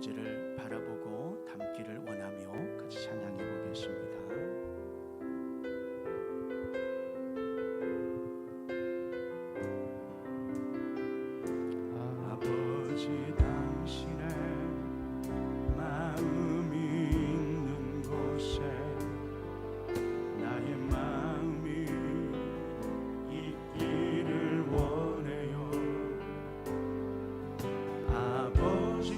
아버지를 바라보고 담기를 원하며 같이 찬양해 보겠습니다. 아버지 당신의 마음이 있는 곳에 나의 마음이 있기를 원해요. 아버지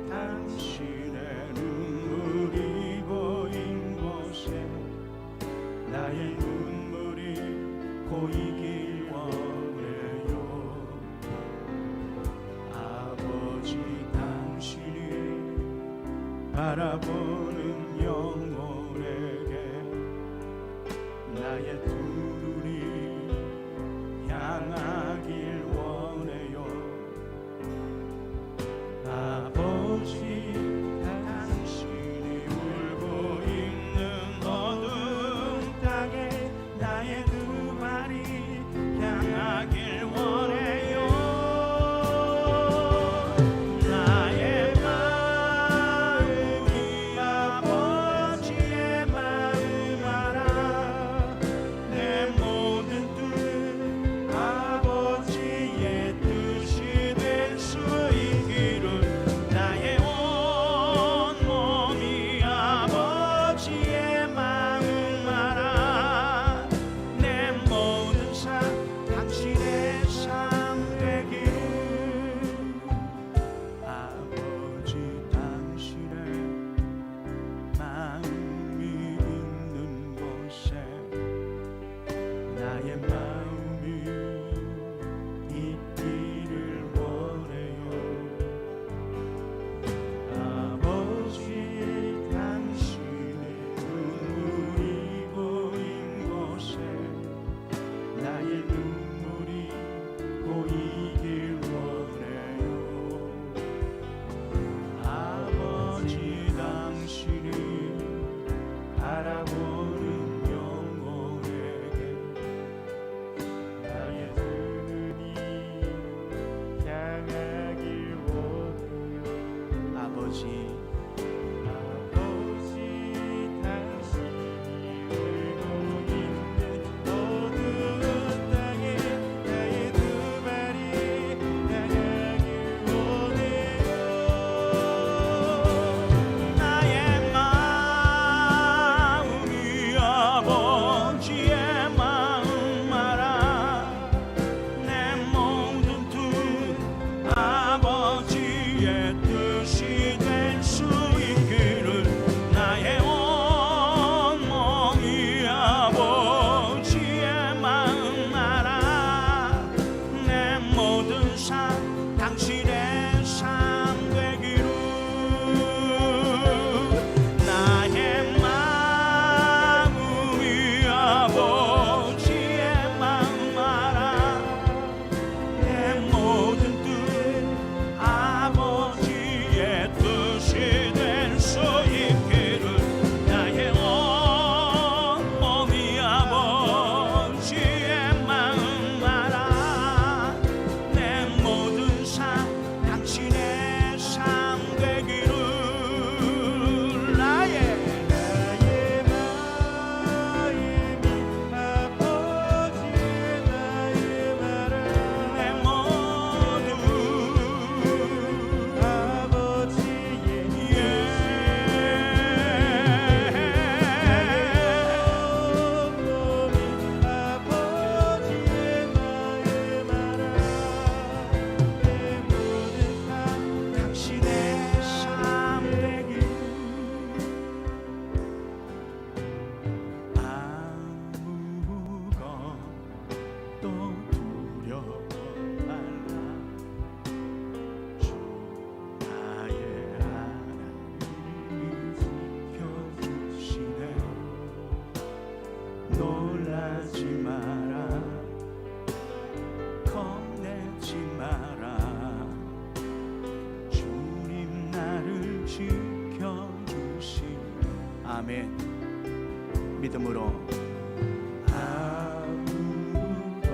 당신의 눈물이 보인 곳에 나의 눈물이 고이길 원해요. 아버지 당신이 바라보는 영혼에게 나의 두 눈이 향하길 원해요. 아버지 당신이 울고 있는 어두운 땅에 나의 두 발이 향하길 원해요. 나의 마음이 아버지의 마음 알아. 내 모든 뜻 아버지의 뜻이 될 수 있기를. 나의 온몸이 아버지의 마음 알아. 내 모든 삶 당신의 삶 되기를. 아버지 당신의 마음이 있는 곳에 나의 마음이 있기를 원해요. 아버지 당신의 눈물이 보인 곳에 나의 눈물이 보이길 원해요. 아버지 당신이 바라보는 영혼에게 나의 두 눈이 향하길 원해요. 아버지 당신이 울고 있는 어두운 땅에 나의 두 발이 향하길 원해요. 나의 마음이 아버지의 마음 알아. 내 모든 뜻 아버지의 뜻이 될 수 있기를. 나의 온몸이 아버지의 마음 알아. 내 모든 삶 당신의 삶 되기를. 나의 마음이 아버지의 마음 알아. 내 모든 뜻 아버지의 뜻이 될 수 있기를. 나의 온몸이 아버지의 마음 알아. 내 모든 삶 당신의 삶 되기를. 나의 마음이 아버지의 마음 알아. 내 모든 아버지의 당신의 삶 되길. 아무것도 두려워 말라. 주 나의 하나님이 지켜주시네. 놀라지 마라. 겁내지 마라. 주님 나를 지켜주시네. 아멘. 믿음으로 아무것도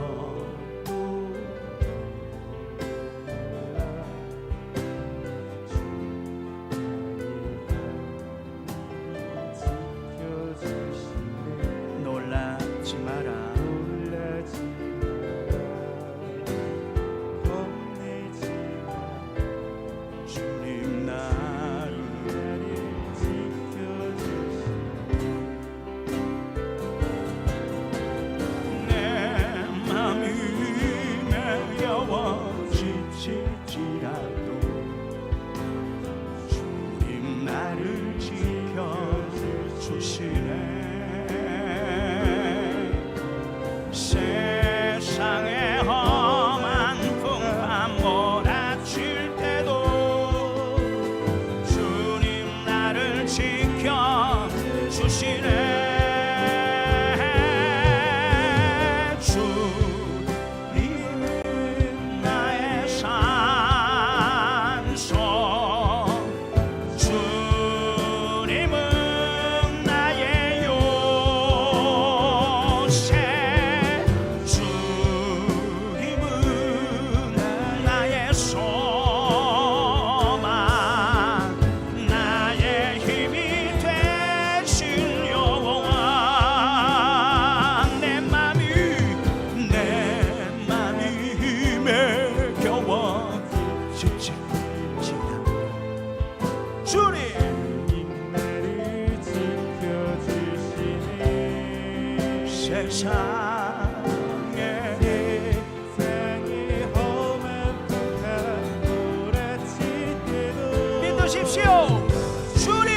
고백하십시오. 주님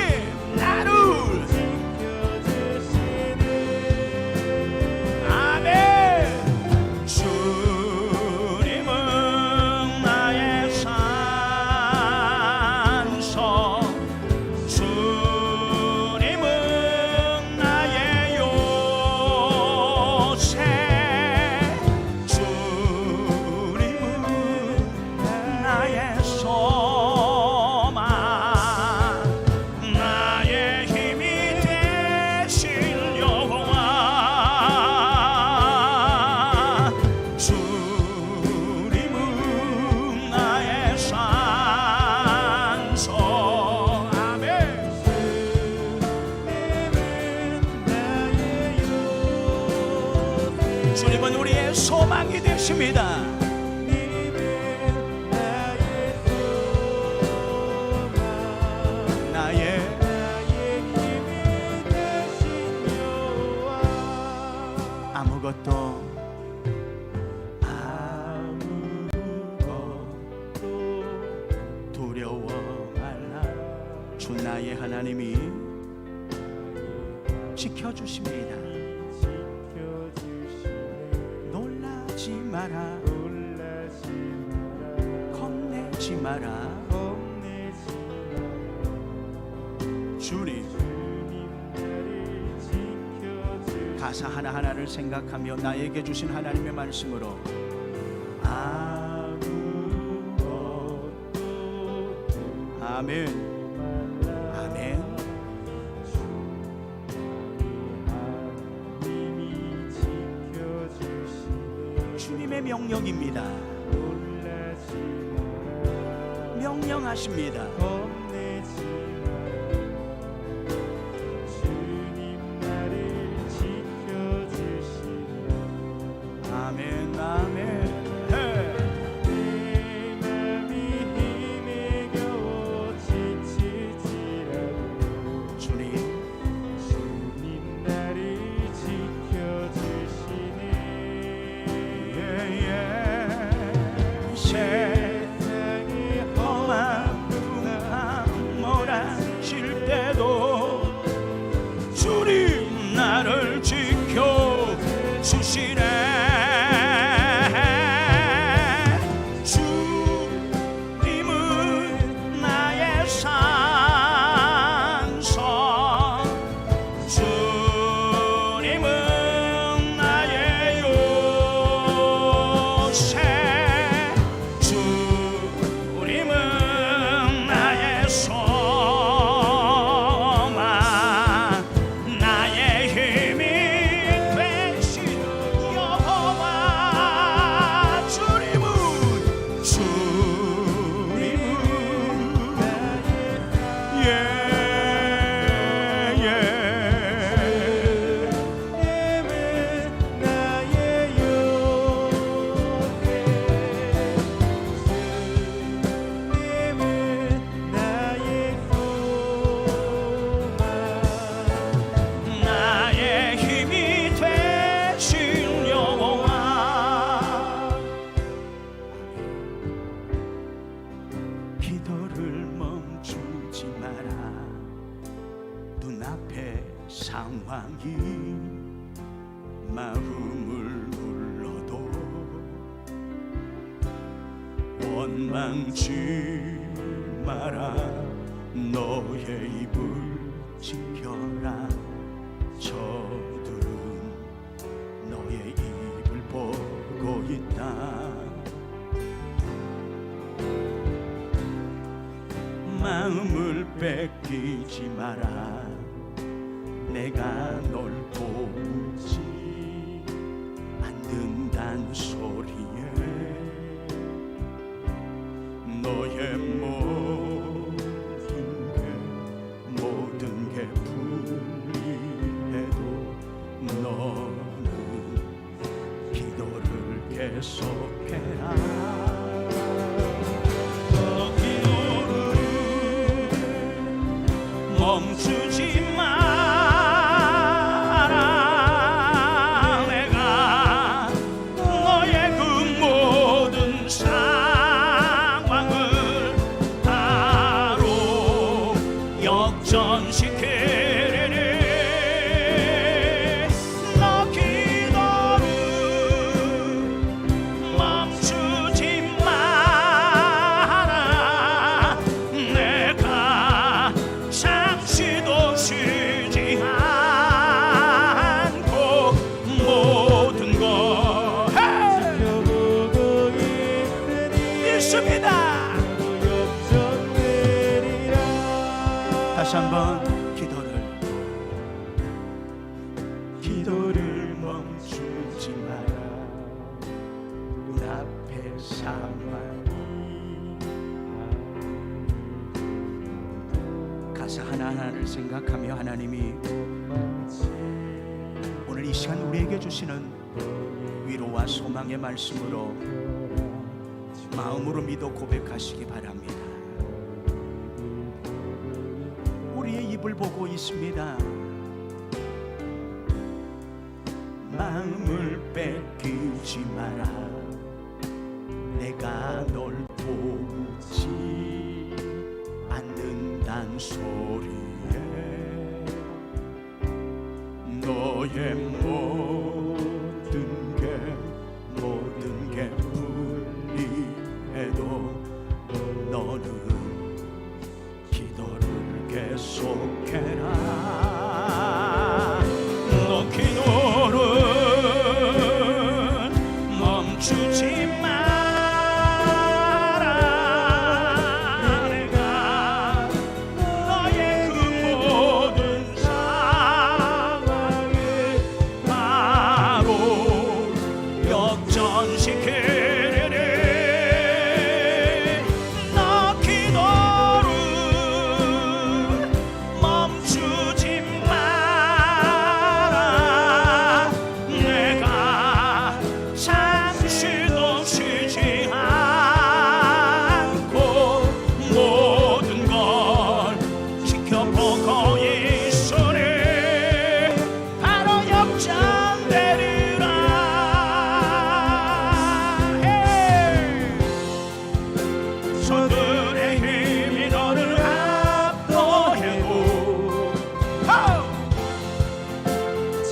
나를 아멘. 주님은 나의 산성, 주님은 나의 요새, 주님은 나의 소망, 나의 힘이 되신 여호와, 주님은 나의 산소. 아멘. 주님은 우리의 소망이 되십니다. 나의 아무것도 두려워 말라. 주 나의 하나님이 지켜주십니다. 놀라지 마라, 겁내지 마라. 주님 가사 하나하나를 생각하며 나에게 주신 하나님의 말씀으로 아멘, 아멘. 주님의 명령입니다. 명령하십니다. 아멘, 아멘. 세상이 험한 풍랑 몰아칠 때도 주님 나를 지켜 주시네. 주님은 나의 산성, 주님은 나의 요새, 주님은 나의 소망, 나의 힘이 되신 여호와. 주님은 나의 힘이 되신 여호와. 기도를 멈추지 마라. 눈앞의 상황이 마음을 눌러도 원망치 마라. 너의 입을 지켜라. 저들은 너의 입을 보고 있다. 마음을 뺏기지 마라. 내가 널 도우지 않는단 소리에 너의 모든 게 불리해도 너는 기도를 계속해라. 기도를 멈추지 마라. 내가 너의 그 모든 상황을 다 멈춥니다. 다시 한번 기도를 멈추지 마라. 눈앞의 상황이 가사 하나하나를 생각하며 하나님이 오늘 이 시간 우리에게 주시는 위로와 소망의 말씀으로 마음으로 믿어 고백하시기 바랍니다. 우리의 입을 보고 있습니다. 마음을 뺏기지 마라. 내가 널 보지 않는단 소리에 너의 모든 게 불리해도 너는 기도를 계속해라. 너 기도를 멈추지 마라. 내가 너의 그 모든 상황을 바로 역전시키리니 너 기도를 멈추지 마라. 내가 잠시도 쉬지 않고 모든 걸 지켜보고 있으니 바로 역전되리라. 저들의 힘이 너를 압도해도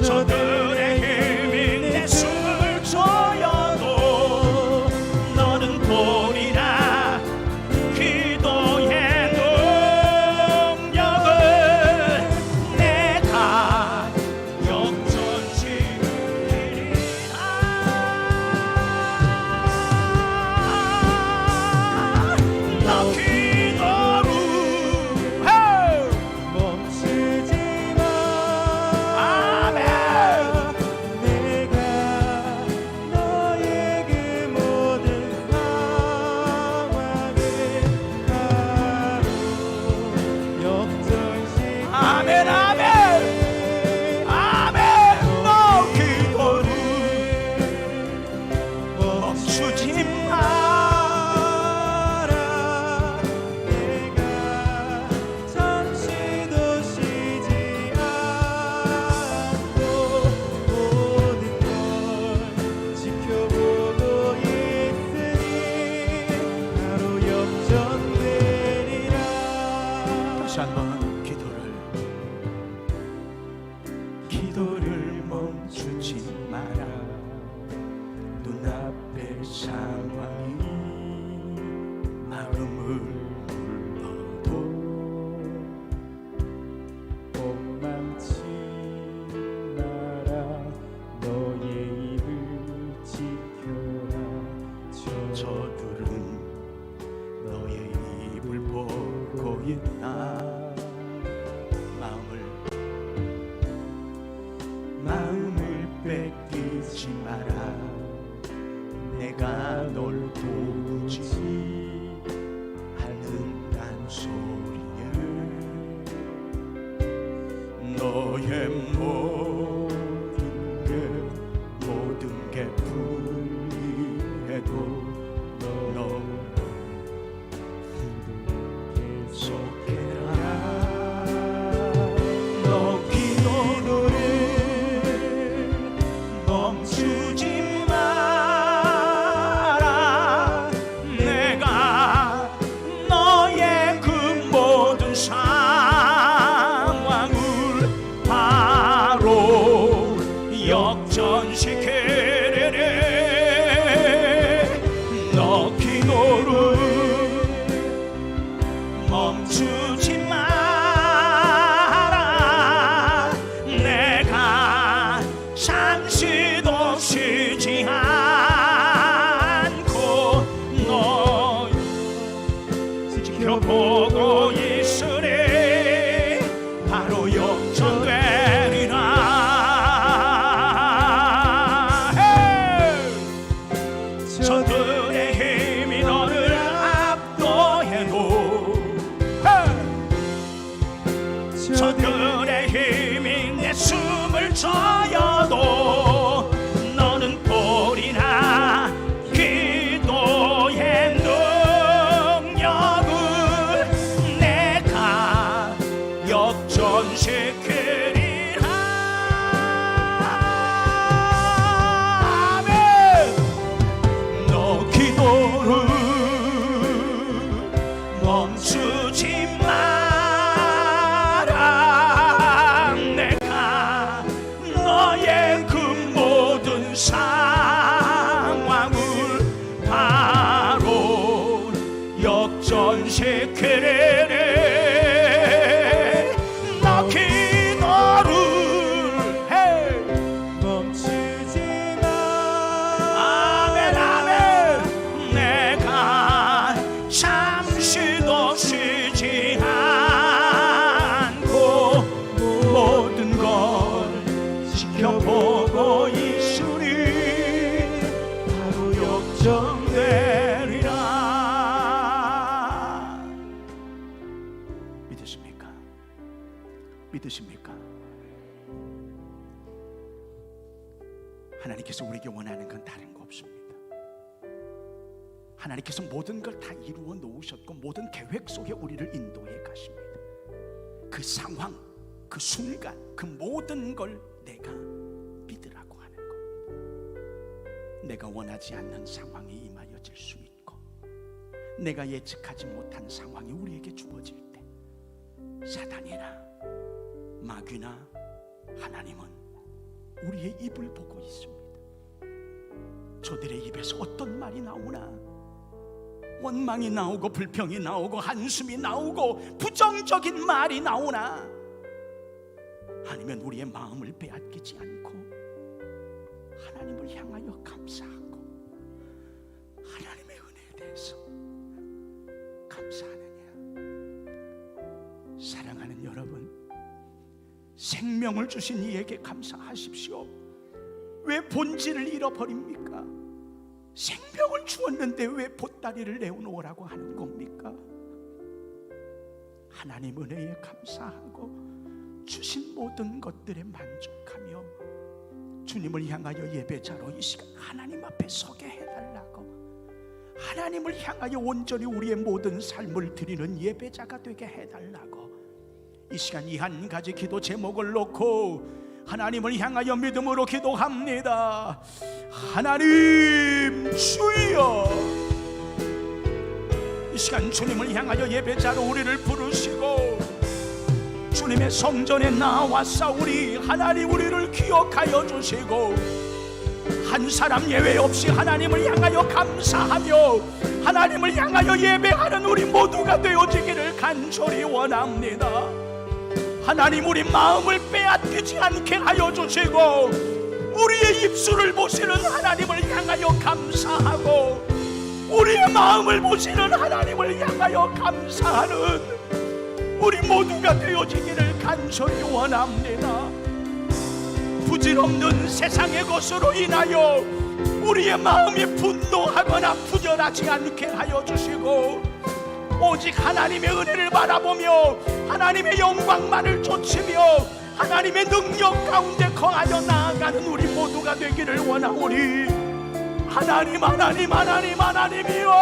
저들의 힘이 내 숨을 조여도 너는 보리라. 기도의 능력을 내가 역전시키리라. 너 기도를 멈추지 마. 아멘. 내가 너의 그 모든 상황을 바로 역전시키리. 아멘, 아멘, 아멘. 너 기도를 멈추지 마라. 내가 잠시도 쉬지 않고 모든 걸 지켜보고 있으니 바로 역전되리라. 다시 한번 기도를 멈추지 마라. 눈앞의 상황이 마음을 불러도 멈추지 마라. 너의 입을 지켜라. 저들은 너의 입을 보고 있다. 마음을 뺏기지 마라. 내가 널 보지 않는단 소리에 너의 모든 게 불리해도 너 계속해라. 너 기도를 멈추지 마라. 내가 너의 그 모든 상황을 바로 지켜보고 있으니 바로 역전되리라. 저들의 힘이 너를 압도해도, 저들의 힘이 내 숨을 저어도 너는 보리라. 기도의 능력을 내가 역전시키리라. 아멘. 너 기도를 멈추지 마라. 내가 너의 그 모든 상황을 바로 역전시키리니 너 기도를 멈추지 마. 아멘 아멘. 내가 잠시도 쉬지 않고 모든 걸 지켜보고 있으니 바로 역전되리라. 믿으십니까? 믿으십니까? 하나님께서 우리에게 원하는 건 다른 거 없습니다. 하나님께서 모든 걸 다 이루어 놓으셨고 모든 계획 속에 우리를 인도해 가십니다. 그 상황, 그 순간, 그 모든 걸 내가 믿으라고 하는 겁니다. 내가 원하지 않는 상황이 임하여질 수 있고 내가 예측하지 못한 상황이 우리에게 주어질 때 사단이나 마귀나 하나님은 우리의 입을 보고 있습니다. 저들의 입에서 어떤 말이 나오나, 원망이 나오고 불평이 나오고 한숨이 나오고 부정적인 말이 나오나, 아니면 우리의 마음을 빼앗기지 않고 하나님을 향하여 감사하고 하나님의 은혜에 대해서 감사하느냐. 사랑하는 여러분, 생명을 주신 이에게 감사하십시오. 왜 본질을 잃어버립니까? 생명을 주었는데 왜 보따리를 내어놓으라고 하는 겁니까? 하나님 은혜에 감사하고 주신 모든 것들에 만족하며 주님을 향하여 예배자로 이 시간 하나님 앞에 서게 해달라고, 하나님을 향하여 온전히 우리의 모든 삶을 드리는 예배자가 되게 해달라고 이 시간 이 한 가지 기도 제목을 놓고 하나님을 향하여 믿음으로 기도합니다. 하나님 주여, 이 시간 주님을 향하여 예배자로 우리를 부르시고 주님의 성전에 나와 싸우리. 하나님 우리를 기억하여 주시고 한 사람 예외 없이 하나님을 향하여 감사하며 하나님을 향하여 예배하는 우리 모두가 되어지기를 간절히 원합니다. 하나님 우리 마음을 빼앗기지 않게 하여 주시고 우리의 입술을 보시는 하나님을 향하여 감사하고 우리의 마음을 보시는 하나님을 향하여 감사하는 우리 모두가 되어지기를 간절히 원합니다. 부질없는 세상의 것으로 인하여 우리의 마음이 분노하거나 부결하지 않게 하여 주시고 오직 하나님의 은혜를 바라보며 하나님의 영광만을 좇으며 하나님의 능력 가운데 거하여 나아가는 우리 모두가 되기를 원하오니 하나님 하나님 하나님 하나님이여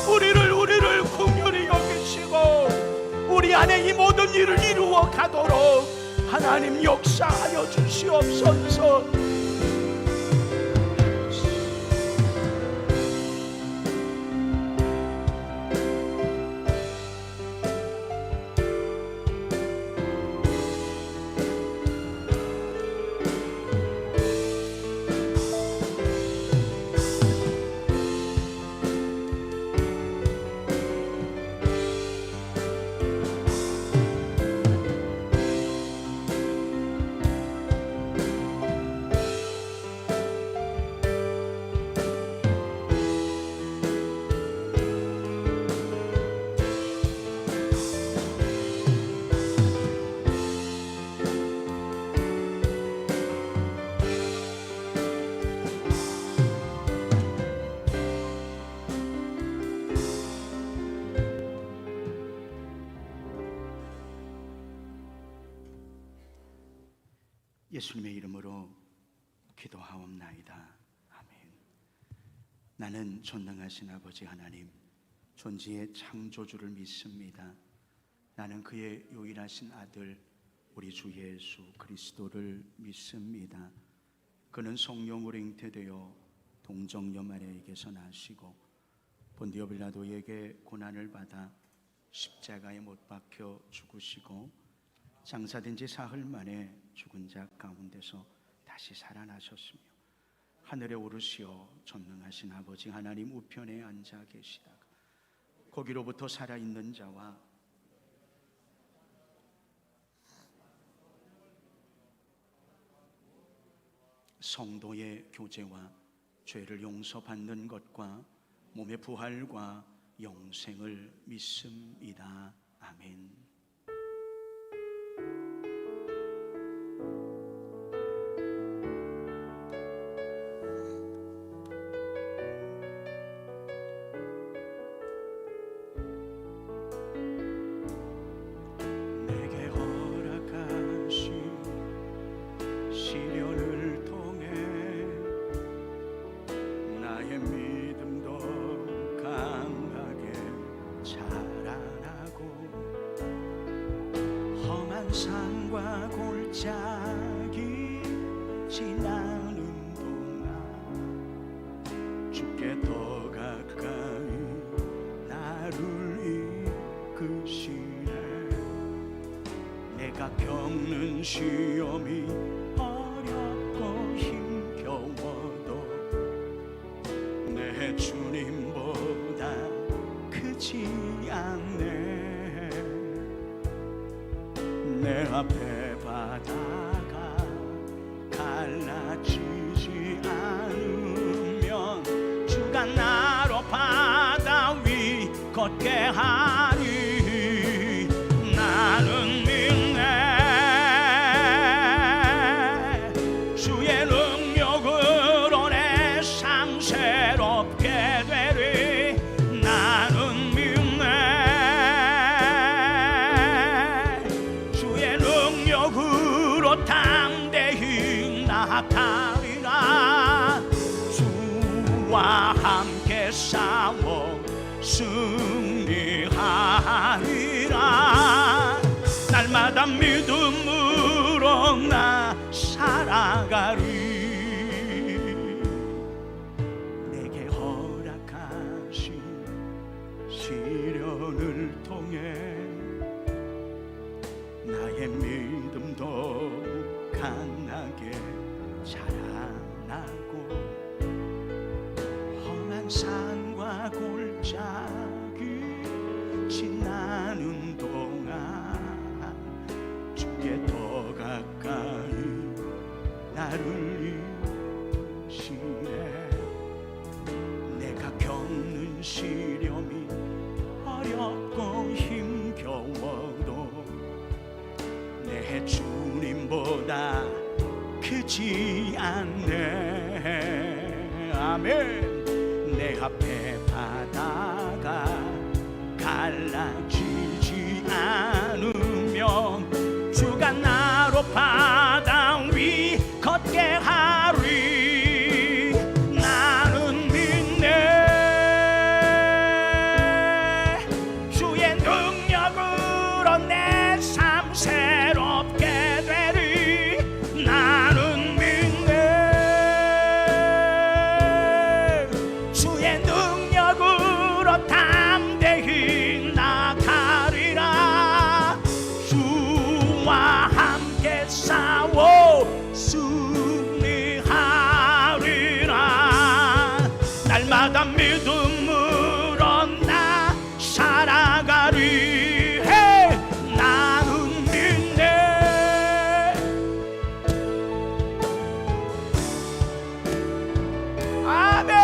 우리를 긍휼히 여기시고 우리 안에 이 모든 일을 이루어 가도록 하나님 역사하여 주시옵소서. 예수님의 이름으로 기도하옵나이다. 아멘. 나는 전능하신 아버지 하나님, 존재의 창조주를 믿습니다. 나는 그의 유일하신 아들 우리 주 예수 그리스도를 믿습니다. 그는 성령으로 잉태되어 동정녀 마리아에게서 나시고 본디오 빌라도에게 고난을 받아 십자가에 못 박혀 죽으시고 장사된 지 사흘 만에 죽은 자 가운데서 다시 살아나셨으며 하늘에 오르시어 전능하신 아버지 하나님 우편에 앉아 계시다가 거기로부터 살아있는 자와 성도의 교제와 죄를 용서받는 것과 몸의 부활과 영생을 믿습니다. 아멘. 내게 허락하신 시련을 통해 나의 믿음도 강하게 자라나고 험한 산과 골짜기 지나는 동안 주께 더 가까이 나를 이끄시네. 내가 겪는 시험이 어렵고 힘겨워도 내 주님보다 크지 않네. 내 앞에 바다가 갈라지지 않으면 주가 나로 바다 위 걷게 하니 나는 믿네. 주의 능력으로 내 삶 새롭게 되리. 나는 믿네. 주의 능력으로 담대히 나아가리라. 주와 함께 싸워 승리하리라. 날마다 믿음으로 나 살아가리. 내게 허락하신 시련을 통해 나의 믿음도 강하게 자라나고 험한 산과 골짜기 지나는 동안 주께 더 가까이 나를 이시네. 내가 겪는 시련이 어렵고 힘겨워도 내 주님보다 크지 않네. 아멘. 내 앞에 바다가 갈라지지 않으면 주가 나로 바다 위 걷게 하리. 나는 믿네. 주의 능력으로 내 삶 새롭게 되리. 나는 믿네. 주의 능력으로 담대히 나가리라. 주와 함께 싸워 승리하리라. 날마다 믿음으로 나 살아가리. 나는 믿네. 아멘.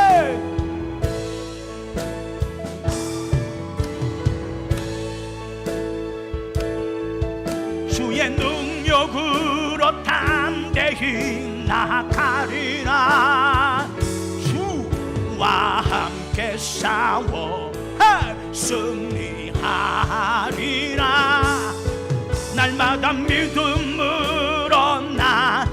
주의 능력으로 담대히 나아가리라. 주와 함께 싸워 승리하리라. 날마다 믿음으로 나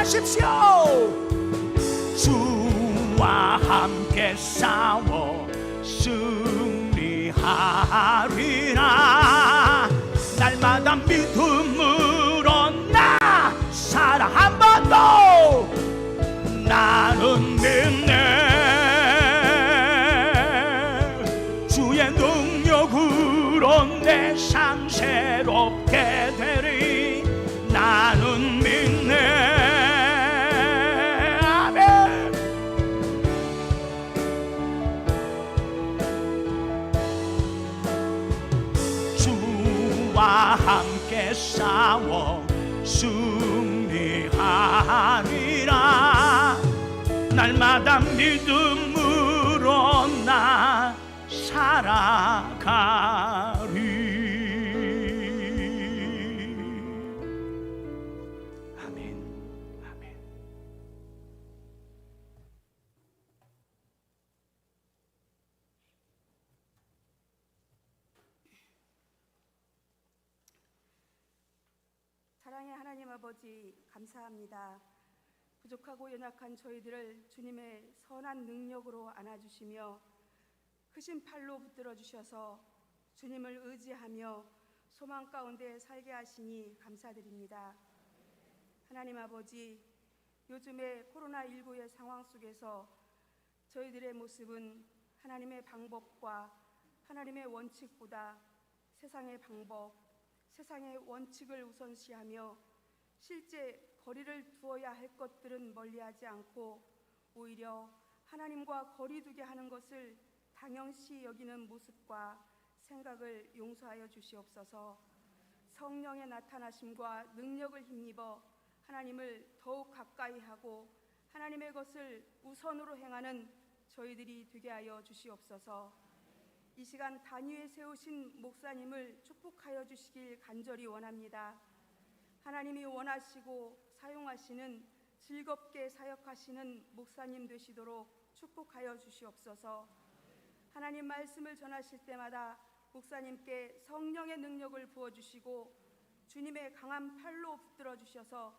하십시오. 주와 함께 싸워 승리하리라. 날마다 믿음으로 나 살아. 한 번 더 나는 믿네. 주의 능력으로 내 삶 새롭게 되리. 나는 믿네. 아멘. 주와 함께 싸워 승리하리라. 날마다 믿음으로 나 살아가리. 아멘. 아멘. 사랑의 하나님 아버지, 감사합니다. 부족하고 연약한 저희들을 주님의 선한 능력으로 안아주시며 크신 팔로 붙들어 주셔서 주님을 의지하며 소망 가운데 살게 하시니 감사드립니다. 하나님 아버지, 요즘의 코로나19의 상황 속에서 저희들의 모습은 하나님의 방법과 하나님의 원칙보다 세상의 방법, 세상의 원칙을 우선시하며 실제 거리를 두어야 할 것들은 멀리하지 않고 오히려 하나님과 거리 두게 하는 것을 당연시 여기는 모습과 생각을 용서하여 주시옵소서. 성령의 나타나심과 능력을 힘입어 하나님을 더욱 가까이 하고 하나님의 것을 우선으로 행하는 저희들이 되게 하여 주시옵소서. 이 시간 단위에 세우신 목사님을 축복하여 주시길 간절히 원합니다. 하나님이 원하시고 사용하시는 즐겁게 사역하시는 목사님 되시도록 축복하여 주시옵소서. 하나님 말씀을 전하실 때마다 목사님께 성령의 능력을 부어주시고 주님의 강한 팔로 붙들어 주셔서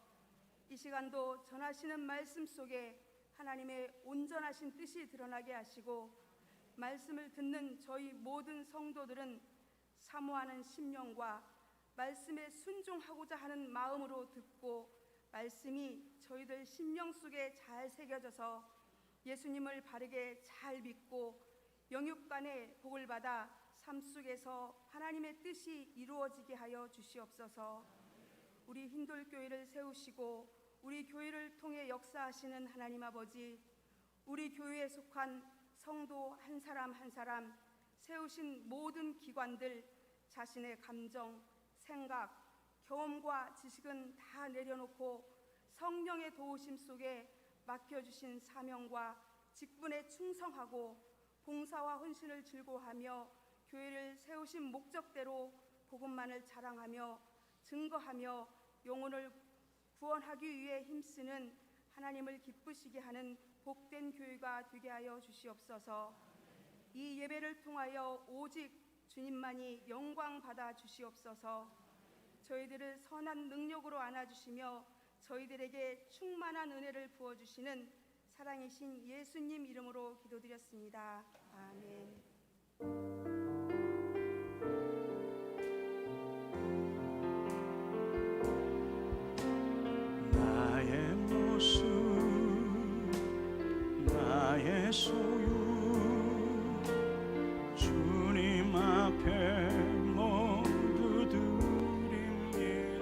이 시간도 전하시는 말씀 속에 하나님의 온전하신 뜻이 드러나게 하시고 말씀을 듣는 저희 모든 성도들은 사모하는 심령과 말씀에 순종하고자 하는 마음으로 듣고 말씀이 저희들 심령 속에 잘 새겨져서 예수님을 바르게 잘 믿고 영육간의 복을 받아 삶 속에서 하나님의 뜻이 이루어지게 하여 주시옵소서. 우리 흰돌교회를 세우시고 우리 교회를 통해 역사하시는 하나님 아버지, 우리 교회에 속한 성도 한 사람 한 사람, 세우신 모든 기관들 자신의 감정, 생각, 경험과 지식은 다 내려놓고 성령의 도우심 속에 맡겨주신 사명과 직분에 충성하고 봉사와 헌신을 즐거워하며 교회를 세우신 목적대로 복음만을 자랑하며 증거하며 영혼을 구원하기 위해 힘쓰는 하나님을 기쁘시게 하는 복된 교회가 되게 하여 주시옵소서. 이 예배를 통하여 오직 주님만이 영광 받아 주시옵소서. 저희들을 선한 능력으로 안아주시며 저희들에게 충만한 은혜를 부어주시는 사랑이신 예수님 이름으로 기도드렸습니다. 아멘. 나의 모습, 나의 소유, 주님 앞에 모두 드립니다.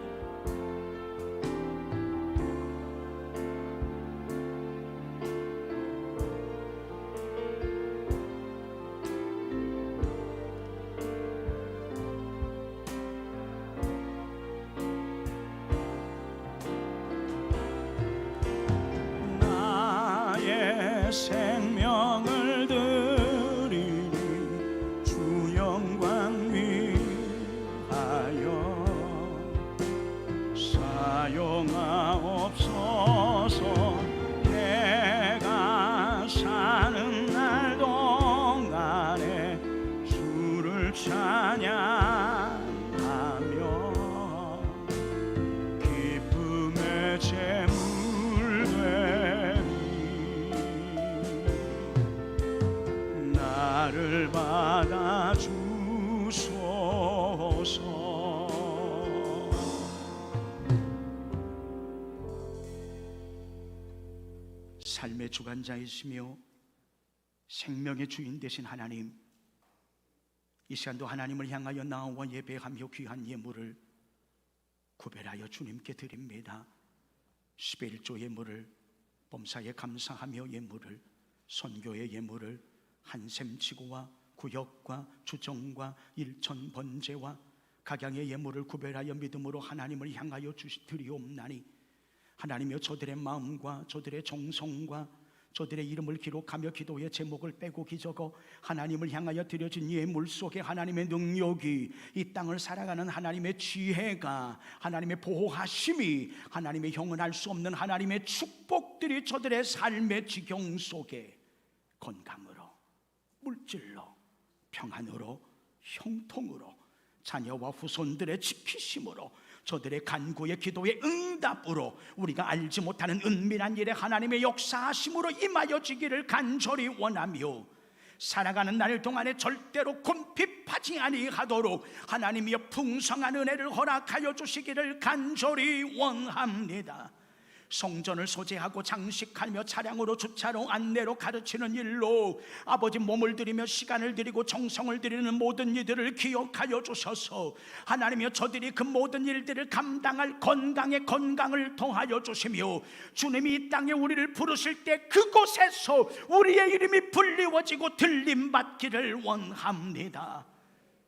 나의 생명을 드리니 주 영광 위하여 사용하옵소서. 내가 사는 날 동안에 주를 찬양하며 기쁨의 제물 삶의 주관자이시며 생명의 주인 되신 하나님, 이 시간도 하나님을 향하여 나와 예배하며 귀한 예물을 구별하여 주님께 드립니다. 11조 예물을, 범사에 감사하며 예물을, 선교의 예물을, 한샘지구와 구역과 주정과 일천 번제와 각양의 예물을 구별하여 믿음으로 하나님을 향하여 드리옵나니, 하나님여 저들의 마음과 저들의 정성과 저들의 이름을 기록하며 기도의 제목을 빼고 기적어 하나님을 향하여 드려진 예물 속에 하나님의 능력이, 이 땅을 살아가는 하나님의 지혜가, 하나님의 보호하심이, 하나님의 형언할 수 없는 하나님의 축복들이 저들의 삶의 지경 속에 건강으로, 물질로, 평안으로, 형통으로, 자녀와 후손들의 지키심으로, 저들의 간구의 기도의 응답으로, 우리가 알지 못하는 은밀한 일에 하나님의 역사하심으로 임하여지기를 간절히 원하며, 살아가는 날 동안에 절대로 궁핍하지 아니하도록 하나님이여 풍성한 은혜를 허락하여 주시기를 간절히 원합니다. 성전을 소재하고 장식하며 차량으로 주차로 안내로 가르치는 일로 아버지 몸을 들이며 시간을 들이고 정성을 들이는 모든 이들을 기억하여 주셔서 하나님이여 저들이 그 모든 일들을 감당할 건강에 건강을 더하여 주시며, 주님이 이 땅에 우리를 부르실 때 그곳에서 우리의 이름이 불리워지고 들림받기를 원합니다.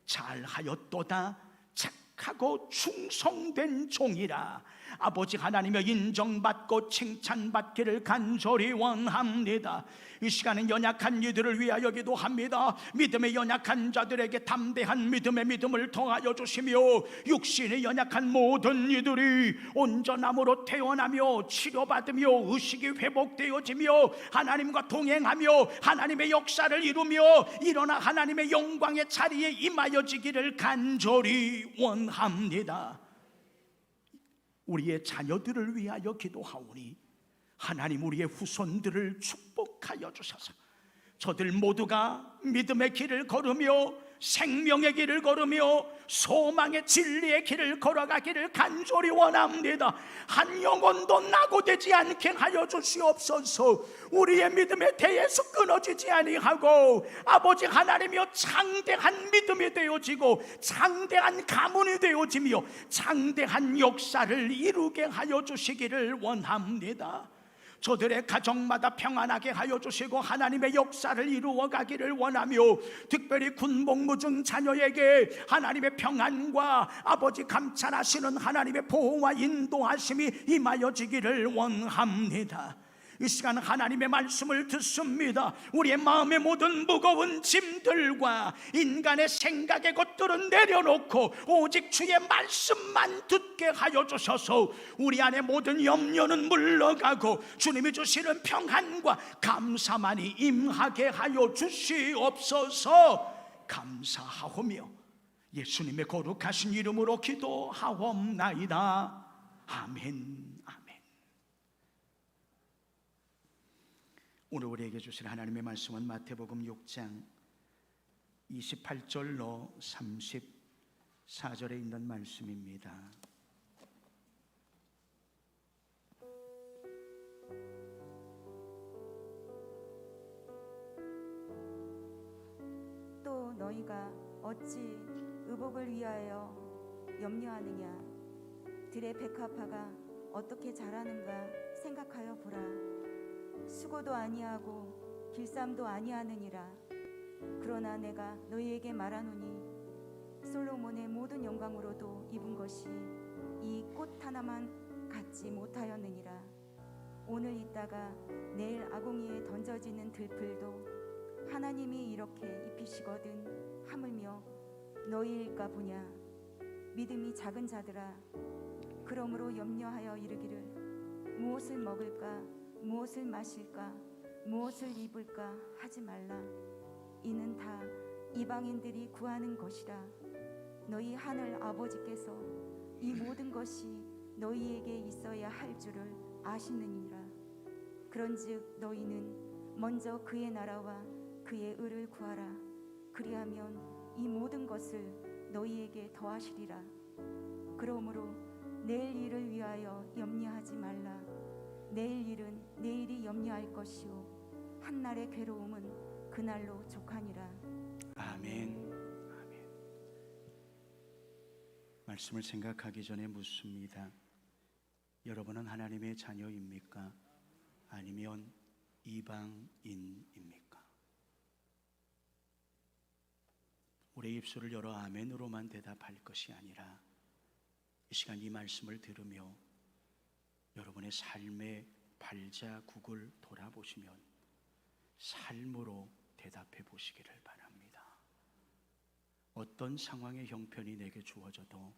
잘하였도다 착하고 충성된 종이라 아버지 하나님의 인정받고 칭찬받기를 간절히 원합니다. 이 시간은 연약한 이들을 위하여 기도합니다. 믿음의 연약한 자들에게 담대한 믿음의 믿음을 더하여 주시며, 육신의 연약한 모든 이들이 온전함으로 태어나며 치료받으며 의식이 회복되어지며 하나님과 동행하며 하나님의 역사를 이루며 일어나 하나님의 영광의 자리에 임하여지기를 간절히 원합니다. 우리의 자녀들을 위하여 기도하오니 하나님 우리의 후손들을 축복하여 주셔서 저들 모두가 믿음의 길을 걸으며 생명의 길을 걸으며 소망의 진리의 길을 걸어가기를 간절히 원합니다. 한 영혼도 낙오되지 않게 하여 주시옵소서. 우리의 믿음의 대에서 끊어지지 아니하고 아버지 하나님이여 장대한 믿음이 되어지고 장대한 가문이 되어지며 장대한 역사를 이루게 하여 주시기를 원합니다. 저들의 가정마다 평안하게 하여 주시고 하나님의 역사를 이루어 가기를 원하며, 특별히 군복무중 자녀에게 하나님의 평안과 아버지 감찰하시는 하나님의 보호와 인도하심이 임하여지기를 원합니다. 이 시간 하나님의 말씀을 듣습니다. 우리의 마음의 모든 무거운 짐들과 인간의 생각의 것들은 내려놓고 오직 주의 말씀만 듣게 하여 주셔서 우리 안에 모든 염려는 물러가고 주님이 주시는 평안과 감사만이 임하게 하여 주시옵소서. 감사하오며 예수님의 거룩하신 이름으로 기도하옵나이다. 아멘. 오늘 우리에게 주신 하나님의 말씀은 마태복음 6장 28절로 34절에 있는 말씀입니다. 또 너희가 어찌 의복을 위하여 염려하느냐? 들의 백합화가 어떻게 자라는가 생각하여 보라. 수고도 아니하고 길쌈도 아니하느니라. 그러나 내가 너희에게 말하노니 솔로몬의 모든 영광으로도 입은 것이 이 꽃 하나만 갖지 못하였느니라. 오늘 있다가 내일 아궁이에 던져지는 들풀도 하나님이 이렇게 입히시거든 하물며 너희일까 보냐. 믿음이 작은 자들아, 그러므로 염려하여 이르기를 무엇을 먹을까 무엇을 마실까 무엇을 입을까 하지 말라. 이는 다 이방인들이 구하는 것이라. 너희 하늘 아버지께서 이 모든 것이 너희에게 있어야 할 줄을 아시느니라. 그런즉 너희는 먼저 그의 나라와 그의 의를 구하라. 그리하면 이 모든 것을 너희에게 더하시리라. 그러므로 내일 일을 위하여 염려하지 말라. 내일 일은 내일이 염려할 것이요 한날의 괴로움은 그날로 족하니라. 아멘. 아멘. 말씀을 생각하기 전에 묻습니다. 여러분은 하나님의 자녀입니까? 아니면 이방인입니까? 우리의 입술을 열어 아멘으로만 대답할 것이 아니라 이 시간 이 말씀을 들으며 여러분의 삶의 발자국을 돌아보시면 삶으로 대답해 보시기를 바랍니다. 어떤 상황의 형편이 내게 주어져도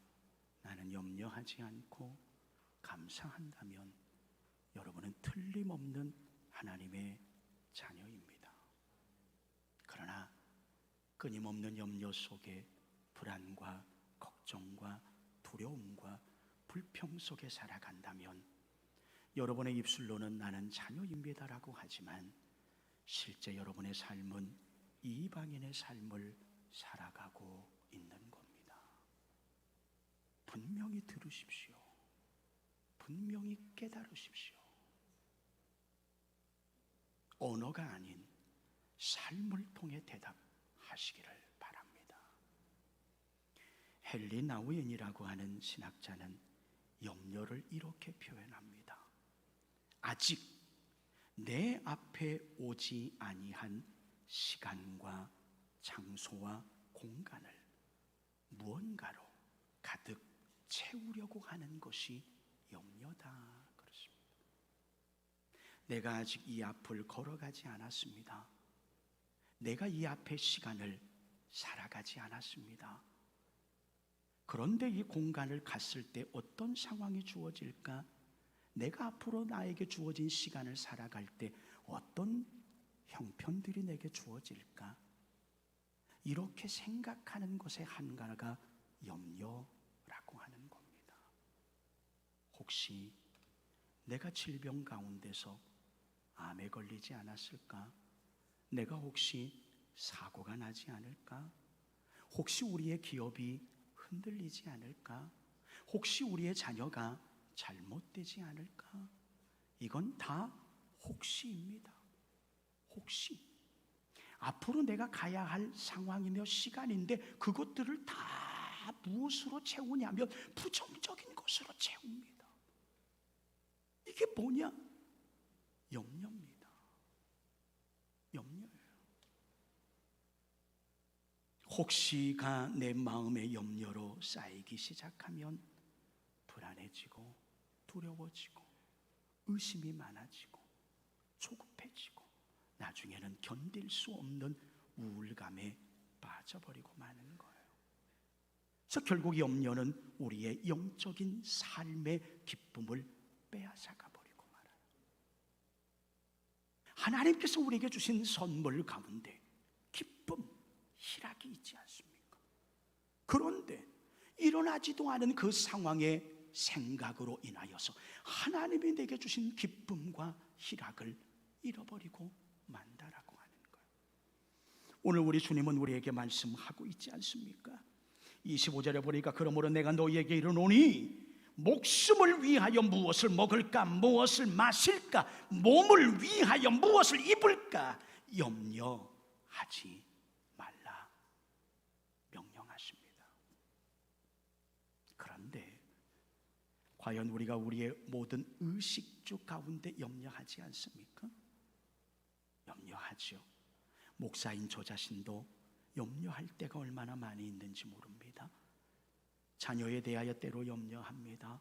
나는 염려하지 않고 감사한다면 여러분은 틀림없는 하나님의 자녀입니다. 그러나 끊임없는 염려 속에 불안과 걱정과 두려움과 불평 속에 살아간다면 여러분의 입술로는 나는 자녀입니다라고 하지만 실제 여러분의 삶은 이방인의 삶을 살아가고 있는 겁니다. 분명히 들으십시오. 분명히 깨달으십시오. 언어가 아닌 삶을 통해 대답하시기를 바랍니다. 헨리 나우엔이라고 하는 신학자는 염려를 이렇게 표현합니다. 아직 내 앞에 오지 아니한 시간과 장소와 공간을 무언가로 가득 채우려고 하는 것이 염려다 그렇습니다. 내가 아직 이 앞을 걸어가지 않았습니다. 내가 이 앞의 시간을 살아가지 않았습니다. 그런데 이 공간을 갔을 때 어떤 상황이 주어질까? 내가 앞으로 나에게 주어진 시간을 살아갈 때 어떤 형편들이 내게 주어질까? 이렇게 생각하는 것의 한가가 염려라고 하는 겁니다. 혹시 내가 질병 가운데서 암에 걸리지 않았을까? 내가 혹시 사고가 나지 않을까? 혹시 우리의 기업이 흔들리지 않을까? 혹시 우리의 자녀가 잘못되지 않을까? 이건 다 혹시입니다. 혹시 앞으로 내가 가야 할 상황이며 시간인데 그것들을 다 무엇으로 채우냐면 부정적인 것으로 채웁니다. 이게 뭐냐? 염려입니다. 염려예요. 혹시가 내 마음의 염려로 쌓이기 시작하면 불안해지고 두려워지고 의심이 많아지고 조급해지고 나중에는 견딜 수 없는 우울감에 빠져버리고 마는 거예요. 그래서 결국 염려는 우리의 영적인 삶의 기쁨을 빼앗아가 버리고 말아요. 하나님께서 우리에게 주신 선물 가운데 기쁨, 희락이 있지 않습니까? 그런데 일어나지도 않은 그 상황의 생각으로 인하여서 하나님이 내게 주신 기쁨과 희락을 잃어버리고 만다라고 하는 거예요. 오늘 우리 주님은 우리에게 말씀하고 있지 않습니까? 25절에 보니까 그러므로 내가 너희에게 이르노니 목숨을 위하여 무엇을 먹을까 무엇을 마실까 몸을 위하여 무엇을 입을까 염려하지 말라 명령하십니다. 그런데 과연 우리가 우리의 모든 의식주 가운데 염려하지 않습니까? 염려하죠. 목사인 저 자신도 염려할 때가 얼마나 많이 있는지 모릅니다. 자녀에 대하여 때로 염려합니다.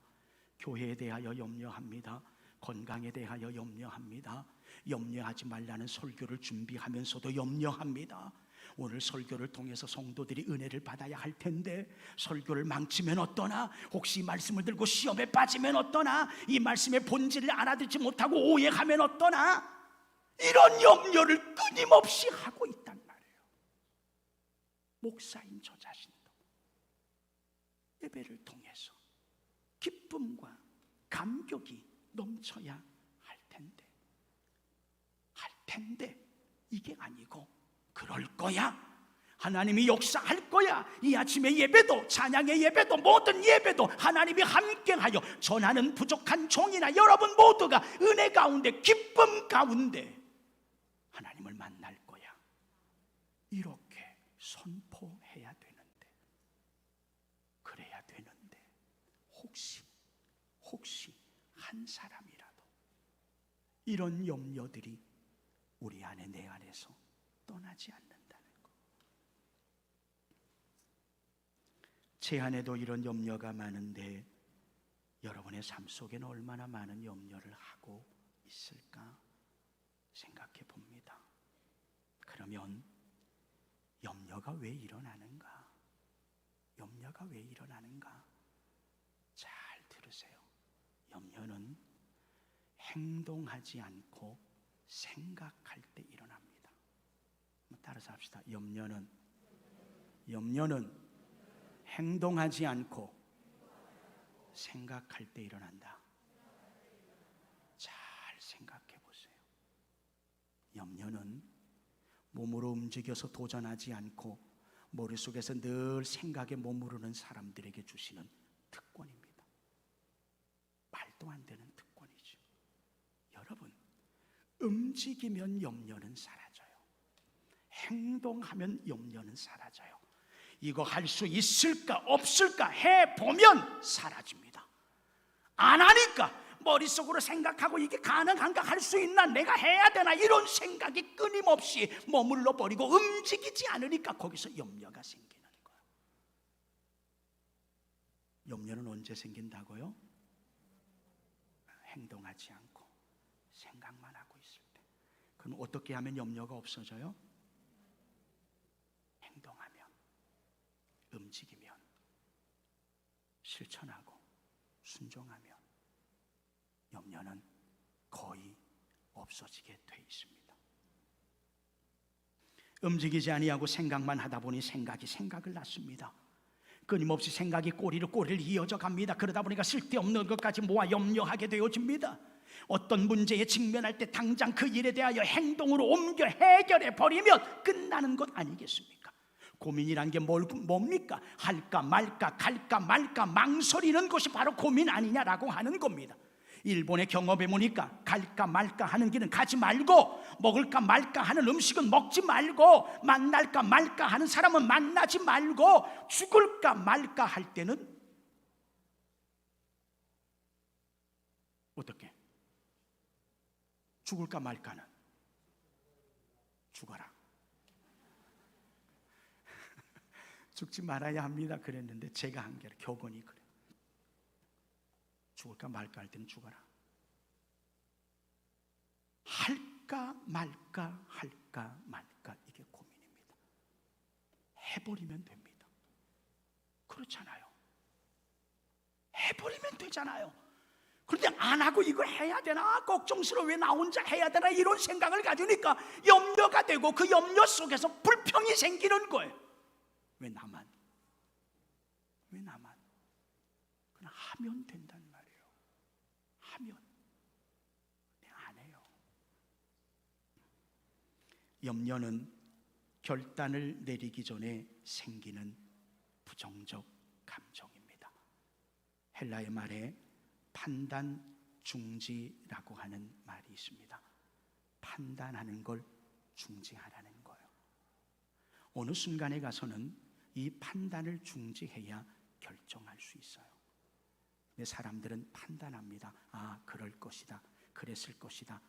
교회에 대하여 염려합니다. 건강에 대하여 염려합니다. 염려하지 말라는 설교를 준비하면서도 염려합니다. 오늘 설교를 통해서 성도들이 은혜를 받아야 할 텐데 설교를 망치면 어떠나? 혹시 이 말씀을 들고 시험에 빠지면 어떠나? 이 말씀의 본질을 알아듣지 못하고 오해하면 어떠나? 이런 염려를 끊임없이 하고 있단 말이에요. 목사인 저 자신도 예배를 통해서 기쁨과 감격이 넘쳐야 할 텐데 이게 아니고 그럴 거야 하나님이 역사할 거야. 이 아침의 예배도, 찬양의 예배도, 모든 예배도 하나님이 함께하여 전하는 부족한 종이나 여러분 모두가 은혜 가운데, 기쁨 가운데 하나님을 만날 거야. 이렇게 선포해야 되는데, 그래야 되는데 혹시 한 사람이라도 이런 염려들이 우리 안에, 내 안에서 떠나지 않는다는 것. 제 안에도 이런 염려가 많은데 여러분의 삶 속에는 얼마나 많은 염려를 하고 있을까 생각해 봅니다. 그러면 염려가 왜 일어나는가? 염려가 왜 일어나는가? 잘 들으세요. 염려는 행동하지 않고 생각할 때 일어납니다. 따라서 합시다. 염려는 행동하지 않고 생각할 때 일어난다. 잘 생각해 보세요. 염려는 몸으로 움직여서 도전하지 않고 머릿속에서 늘 생각에 머무르는 사람들에게 주시는 특권입니다. 말도 안 되는 특권이죠. 여러분, 움직이면 염려는 사라져요. 행동하면 염려는 사라져요. 이거 할 수 있을까 없을까 해보면 사라집니다. 안 하니까 머릿속으로 생각하고 이게 가능한가, 할 수 있나, 내가 해야 되나, 이런 생각이 끊임없이 머물러 버리고 움직이지 않으니까 거기서 염려가 생기는 거예요. 염려는 언제 생긴다고요? 행동하지 않고 생각만 하고 있을 때. 그럼 어떻게 하면 염려가 없어져요? 행동하면, 움직이면, 실천하고 순종하면 염려는 거의 없어지게 돼 있습니다. 움직이지 아니하고 생각만 하다 보니 생각을 낳습니다. 끊임없이 생각이 꼬리를 이어져 갑니다. 그러다 보니까 쓸데없는 것까지 모아 염려하게 되어집니다. 어떤 문제에 직면할 때 당장 그 일에 대하여 행동으로 옮겨 해결해 버리면 끝나는 것 아니겠습니까? 고민이란 게 뭡니까? 할까 말까, 갈까 말까 망설이는 것이 바로 고민 아니냐라고 하는 겁니다. 일본의 경험해 보니까 갈까 말까 하는 길은 가지 말고, 먹을까 말까 하는 음식은 먹지 말고, 만날까 말까 하는 사람은 만나지 말고, 죽을까 말까 할 때는 어떻게? 죽을까 말까는 죽어라. 죽지 말아야 합니다 그랬는데 제가 한 게 격언이 그래요. 죽을까 말까 할 때는 죽어라. 할까 말까 이게 고민입니다. 해버리면 됩니다. 그렇잖아요. 해버리면 되잖아요. 그런데 안 하고 이거 해야 되나, 걱정스러워, 왜 나 혼자 해야 되나, 이런 생각을 가지니까 염려가 되고 그 염려 속에서 불평이 생기는 거예요. 왜 나만 그냥 하면 된단 말이에요. 하면. 내가 안 해요. 염려는 결단을 내리기 전에 생기는 부정적 감정입니다. 헬라의 말에 판단 중지라고 하는 말이 있습니다. 판단하는 걸 중지하라는 거예요. 어느 순간에 가서는 이 판단을 중지해야 결정할 수 있어요. 근데 사람들은 판단합니다. 아, 그럴 것이다, 그랬을 것이다,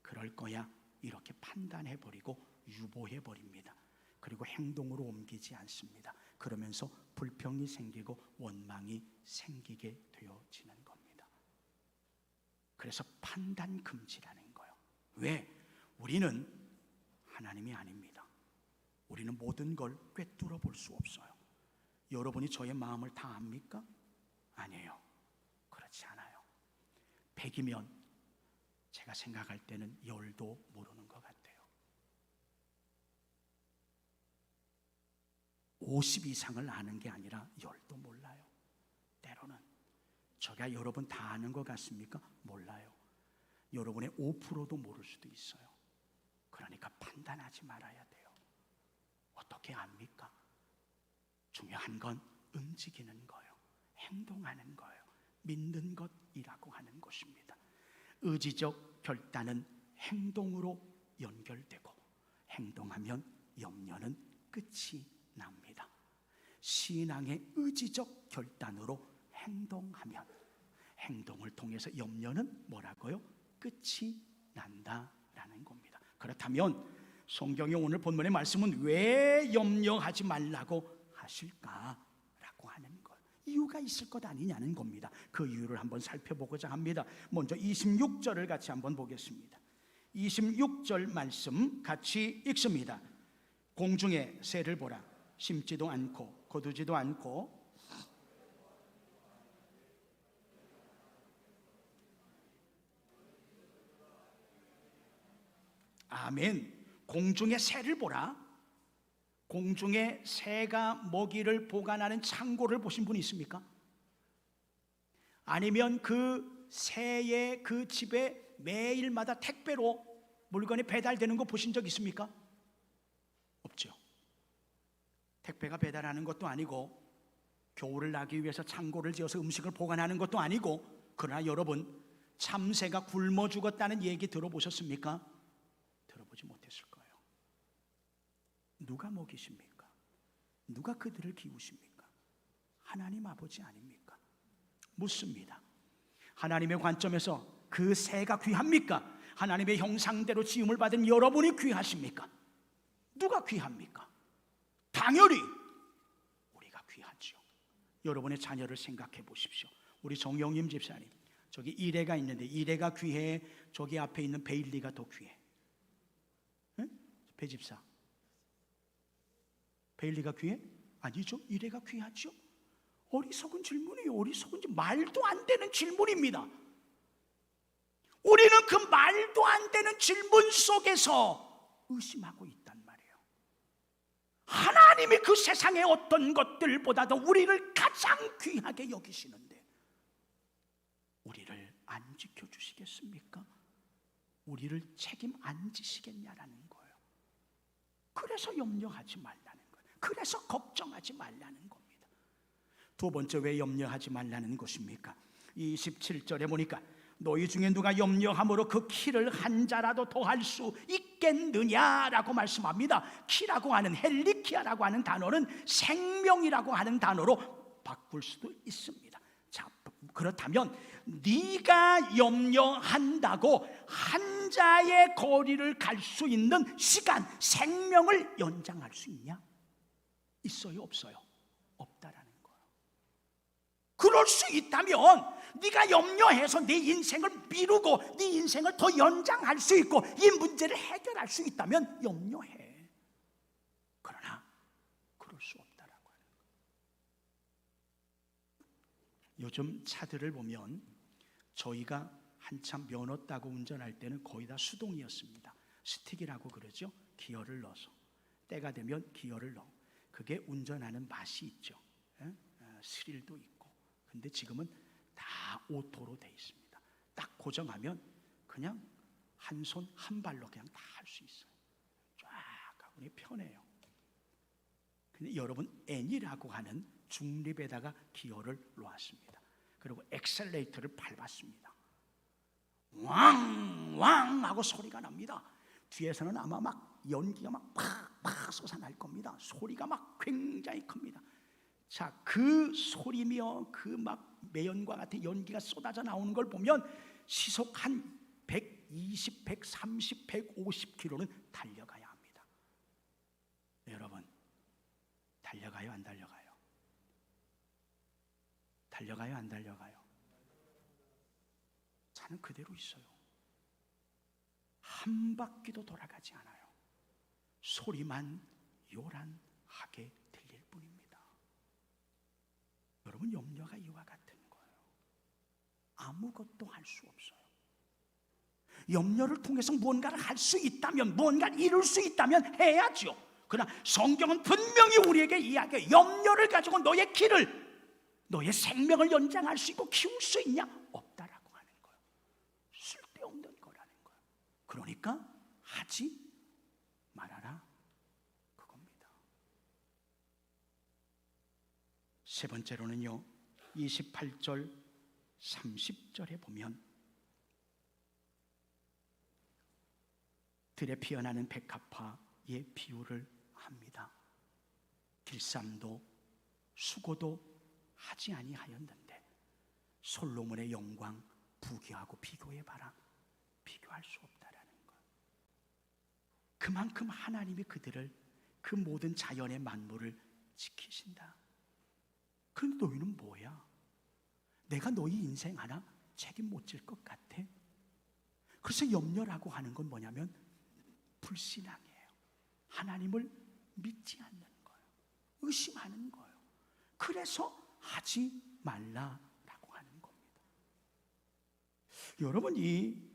그럴 거야, 이렇게 판단해버리고 유보해버립니다. 그리고 행동으로 옮기지 않습니다. 그러면서 불평이 생기고 원망이 생기게 되어지는 겁니다. 그래서 판단 금지라는 거예요. 왜? 우리는 하나님이 아닙니다. 우리는 모든 걸 꿰뚫어 볼 수 없어요. 여러분이 저의 마음을 다 압니까? 아니에요. 그렇지 않아요. 100이면 제가 생각할 때는 10도 모르는 것 같아요. 50 이상을 아는 게 아니라 10도 몰라요. 때로는 제가 여러분 다 아는 것 같습니까? 몰라요. 여러분의 5%도 모를 수도 있어요. 그러니까 판단하지 말아야 돼요. 어떻게 압니까? 중요한 건 움직이는 거예요. 행동하는 거예요. 믿는 것이라고 하는 것입니다. 의지적 결단은 행동으로 연결되고 행동하면 염려는 끝이 납니다. 신앙의 의지적 결단으로 행동하면 행동을 통해서 염려는 뭐라고요? 끝이 난다라는 겁니다. 그렇다면 성경의 오늘 본문의 말씀은 왜 염려하지 말라고 하실까라고 하는 것, 이유가 있을 것 아니냐는 겁니다. 그 이유를 한번 살펴보고자 합니다. 먼저 26절을 같이 한번 보겠습니다. 26절 말씀 같이 읽습니다. 공중의 새를 보라. 심지도 않고 거두지도 않고 아멘. 공중의 새를 보라. 공중의 새가 먹이를 보관하는 창고를 보신 분 있습니까? 아니면 그 새의 그 집에 매일마다 택배로 물건이 배달되는 거 보신 적 있습니까? 없죠. 택배가 배달하는 것도 아니고 겨울을 나기 위해서 창고를 지어서 음식을 보관하는 것도 아니고, 그러나 여러분, 참새가 굶어 죽었다는 얘기 들어보셨습니까? 들어보지 못했을 거예요. 누가 먹이십니까? 누가 그들을 키우십니까? 하나님 아버지 아닙니까? 묻습니다. 하나님의 관점에서 그 새가 귀합니까? 하나님의 형상대로 지음을 받은 여러분이 귀하십니까? 누가 귀합니까? 당연히 우리가 귀하죠. 여러분의 자녀를 생각해 보십시오. 우리 정영임 집사님, 저기 이래가 있는데 이래가 귀해? 저기 앞에 있는 베일리가 더 귀해? 응? 배 집사, 베일리가 귀해? 아니죠. 이래가 귀하죠. 어리석은 질문이에요. 어리석은, 말도 안 되는 질문입니다. 우리는 그 말도 안 되는 질문 속에서 의심하고 있단 말이에요. 하나님이 그 세상의 어떤 것들보다도 우리를 가장 귀하게 여기시는데 우리를 안 지켜주시겠습니까? 우리를 책임 안 지시겠냐라는 거예요. 그래서 염려하지 말라는 거예요. 그래서 걱정하지 말라는 겁니다. 두 번째, 왜 염려하지 말라는 것입니까? 27절에 보니까 너희 중에 누가 염려함으로 그 키를 한 자라도 더할 수 있겠느냐라고 말씀합니다. 키라고 하는, 헬리키아라고 하는 단어는 생명이라고 하는 단어로 바꿀 수도 있습니다. 자, 그렇다면 네가 염려한다고 한 자의 거리를 갈 수 있는 시간, 생명을 연장할 수 있냐? 있어요, 없어요? 없다라는 거예요. 그럴 수 있다면 네가 염려해서 네 인생을 미루고 네 인생을 더 연장할 수 있고 이 문제를 해결할 수 있다면 염려해. 그러나 그럴 수 없다라고 하는 거예요. 요즘 차들을 보면 저희가 한참 면허 따고 운전할 때는 거의 다 수동이었습니다. 스틱이라고 그러죠. 기어를 넣어서 때가 되면 기어를 넣어. 그게 운전하는 맛이 있죠. 스릴도 있고. 근데 지금은 다 오토로 돼 있습니다. 딱 고정하면 그냥 한 손 한 발로 그냥 다 할 수 있어요. 쫙 가보니 편해요. 근데 여러분, N이라고 하는 중립에다가 기어를 놓았습니다. 그리고 엑셀레이터를 밟았습니다. 왕왕 하고 소리가 납니다. 뒤에서는 아마 막 연기가 막 팍팍 솟아날 겁니다. 소리가 막 굉장히 큽니다. 자, 그 소리며 그 막 매연과 같은 연기가 쏟아져 나오는 걸 보면 시속 한 120, 130, 150km는 달려가야 합니다. 여러분, 달려가요, 안 달려가요? 달려가요, 안 달려가요? 차는 그대로 있어요. 한 바퀴도 돌아가지 않아요. 소리만 요란하게 들릴 뿐입니다. 여러분, 염려가 이와 같은 거예요. 아무것도 할 수 없어요. 염려를 통해서 무언가를 할 수 있다면, 무언가를 이룰 수 있다면 해야죠. 그러나 성경은 분명히 우리에게 이야기해요. 염려를 가지고 너의 길을, 너의 생명을 연장할 수 있고 키울 수 있냐? 없다라고 하는 거예요. 쓸데없는 거라는 거예요. 그러니까 하지 말아라, 그겁니다. 세 번째로는요, 28절 30절에 보면 들에 피어나는 백합화의 비유를 합니다. 길쌈도 수고도 하지 아니하였는데 솔로몬의 영광 부귀하고 비교해봐라. 비교할 수 없다라는 것. 그만큼 하나님이 그들을, 그 모든 자연의 만물을 지키신다. 그런데 너희는 뭐야? 내가 너희 인생 하나 책임 못 질 것 같아? 그래서 염려라고 하는 건 뭐냐면 불신앙이에요. 하나님을 믿지 않는 거예요. 의심하는 거예요. 그래서 하지 말라라고 하는 겁니다. 여러분, 이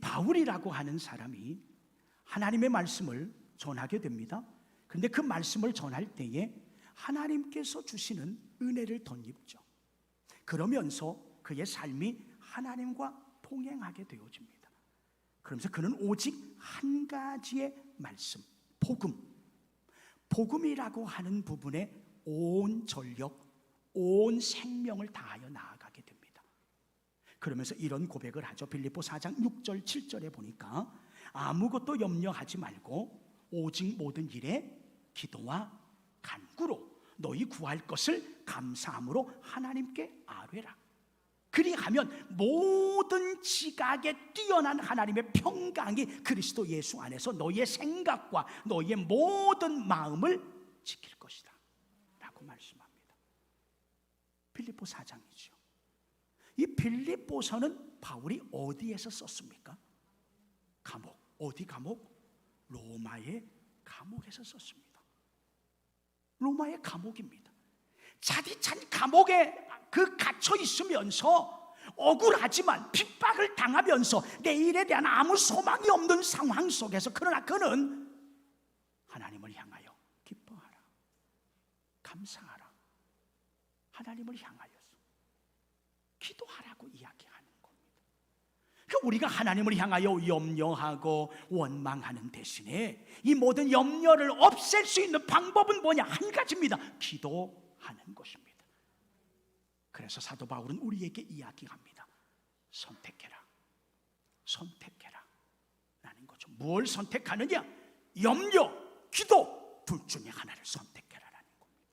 바울이라고 하는 사람이 하나님의 말씀을 전하게 됩니다. 그런데 그 말씀을 전할 때에 하나님께서 주시는 은혜를 덧입죠. 그러면서 그의 삶이 하나님과 동행하게 되어집니다. 그러면서 그는 오직 한 가지의 말씀, 복음이라고 하는 부분에 온 전력, 온 생명을 다하여 나아가게 됩니다. 그러면서 이런 고백을 하죠. 빌립보 4장 6절 7절에 보니까 아무것도 염려하지 말고 오직 모든 일에 기도와 간구로 너희 구할 것을 감사함으로 하나님께 아뢰라. 그리하면 모든 지각에 뛰어난 하나님의 평강이 그리스도 예수 안에서 너희의 생각과 너희의 모든 마음을 지킬 것이다 라고 말씀합니다. 빌립보 4장이죠. 이 빌립보서는 바울이 어디에서 썼습니까? 감옥. 어디 감옥? 로마의 감옥에서 썼습니다. 로마의 감옥입니다. 자기 찬 감옥에 갇혀 있으면서 억울하지만 핍박을 당하면서 내일에 대한 아무 소망이 없는 상황 속에서, 그러나 그는 하나님을 향하여 기뻐하라, 감사하라, 하나님을 향하여서 기도하라고 이야기하는 겁니다. 우리가 하나님을 향하여 염려하고 원망하는 대신에 이 모든 염려를 없앨 수 있는 방법은 뭐냐? 한 가지입니다. 기도하는 것입니다. 그래서 사도 바울은 우리에게 이야기합니다. 선택해라, 선택해라 라는 거죠. 뭘 선택하느냐? 염려, 기도 둘 중에 하나를 선택해라라는 겁니다.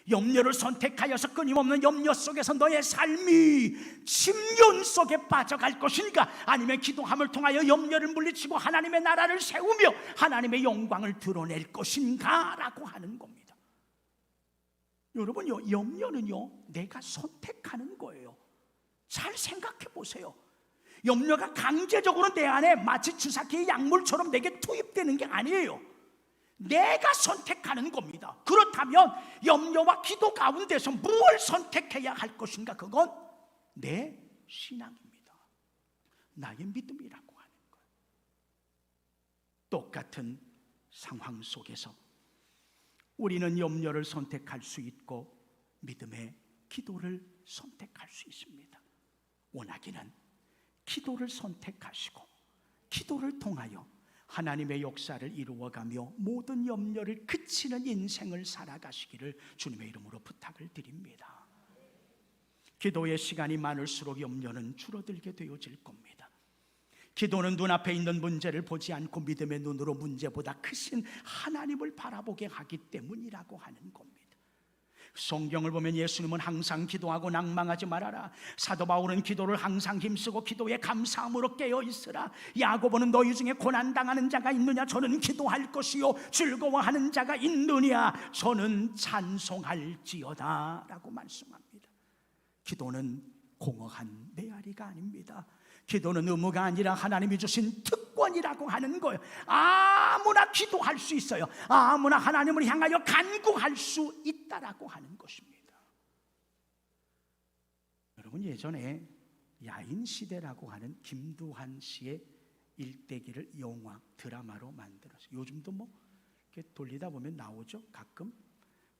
염려를 선택하여서 끊임없는 염려 속에서 너의 삶이 침륜 속에 빠져갈 것인가? 아니면 기도함을 통하여 염려를 물리치고 하나님의 나라를 세우며 하나님의 영광을 드러낼 것인가? 라고 하는 겁니다. 여러분요, 염려는요, 내가 선택하는 거예요. 잘 생각해 보세요. 염려가 강제적으로 내 안에 마치 주사기의 약물처럼 내게 투입되는 게 아니에요. 내가 선택하는 겁니다. 그렇다면 염려와 기도 가운데서 무엇을 선택해야 할 것인가? 그건 내 신앙입니다. 나의 믿음이라고 하는 거예요. 똑같은 상황 속에서 우리는 염려를 선택할 수 있고 믿음의 기도를 선택할 수 있습니다. 원하기는 기도를 선택하시고 기도를 통하여 하나님의 역사를 이루어가며 모든 염려를 그치는 인생을 살아가시기를 주님의 이름으로 부탁을 드립니다. 기도의 시간이 많을수록 염려는 줄어들게 되어질 겁니다. 기도는 눈앞에 있는 문제를 보지 않고 믿음의 눈으로 문제보다 크신 하나님을 바라보게 하기 때문이라고 하는 겁니다. 성경을 보면 예수님은 항상 기도하고 낭망하지 말아라. 사도 바울은 기도를 항상 힘쓰고 기도에 감사함으로 깨어 있으라. 야고보는 너희 중에 고난당하는 자가 있느냐? 저는 기도할 것이요 즐거워하는 자가 있느냐? 저는 찬송할지어다 라고 말씀합니다. 기도는 공허한 메아리가 아닙니다. 기도는 의무가 아니라 하나님이 주신 특권이라고 하는 거예요. 아무나 기도할 수 있어요. 아무나 하나님을 향하여 간구할 수 있다라고 하는 것입니다. 여러분, 예전에 야인시대라고 하는 김두한 씨의 일대기를 영화, 드라마로 만들었어요. 요즘도 뭐 이렇게 돌리다 보면 나오죠. 가끔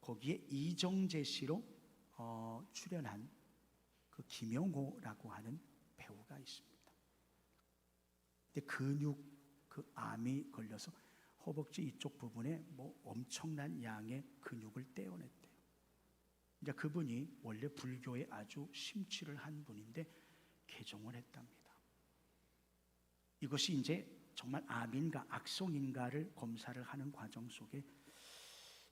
거기에 이정재 씨로 출연한 그 김영호라고 하는 배우가 있습니다. 근데 근육 그 암이 걸려서 허벅지 이쪽 부분에 뭐 엄청난 양의 근육을 떼어냈대요. 이제 그분이 원래 불교에 아주 심취를 한 분인데 개종을 했답니다. 이것이 이제 정말 암인가 악성인가를 검사를 하는 과정 속에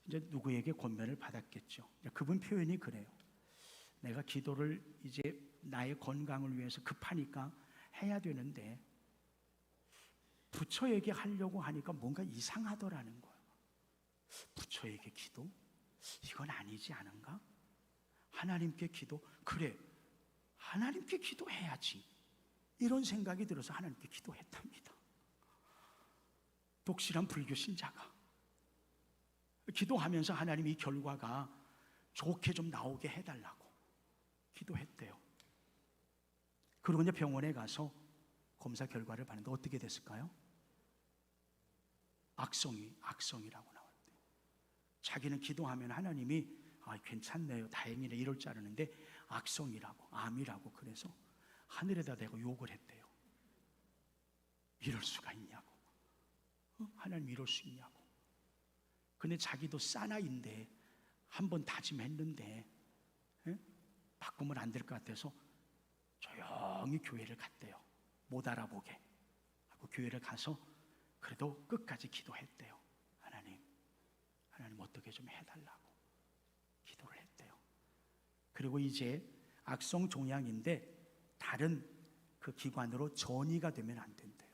이제 누구에게 권면을 받았겠죠. 그분 표현이 그래요. 내가 기도를 이제 나의 건강을 위해서 급하니까 해야 되는데 부처에게 하려고 하니까 뭔가 이상하더라는 거예요. 부처에게 기도? 이건 아니지 않은가? 하나님께 기도? 그래, 하나님께 기도해야지. 이런 생각이 들어서 하나님께 기도했답니다. 독실한 불교 신자가 기도하면서 하나님이 이 결과가 좋게 좀 나오게 해달라고 기도했대요. 그리고 이제 병원에 가서 검사 결과를 봤는데 어떻게 됐을까요? 악성이라고 나왔대요. 자기는 기도하면 하나님이 괜찮네요, 다행이네 이럴 줄 알았는데 악성이라고, 암이라고. 그래서 하늘에다 대고 욕을 했대요. 이럴 수가 있냐고. 하나님 이럴 수 있냐고. 근데 자기도 사나이인데 한번 다짐했는데 바꾸면 안 될 것 같아서 조용히 교회를 갔대요. 못 알아보게 하고 교회를 가서 그래도 끝까지 기도했대요. 하나님 어떻게 좀 해달라고 기도를 했대요. 그리고 이제 악성 종양인데 다른 그 기관으로 전이가 되면 안 된대요.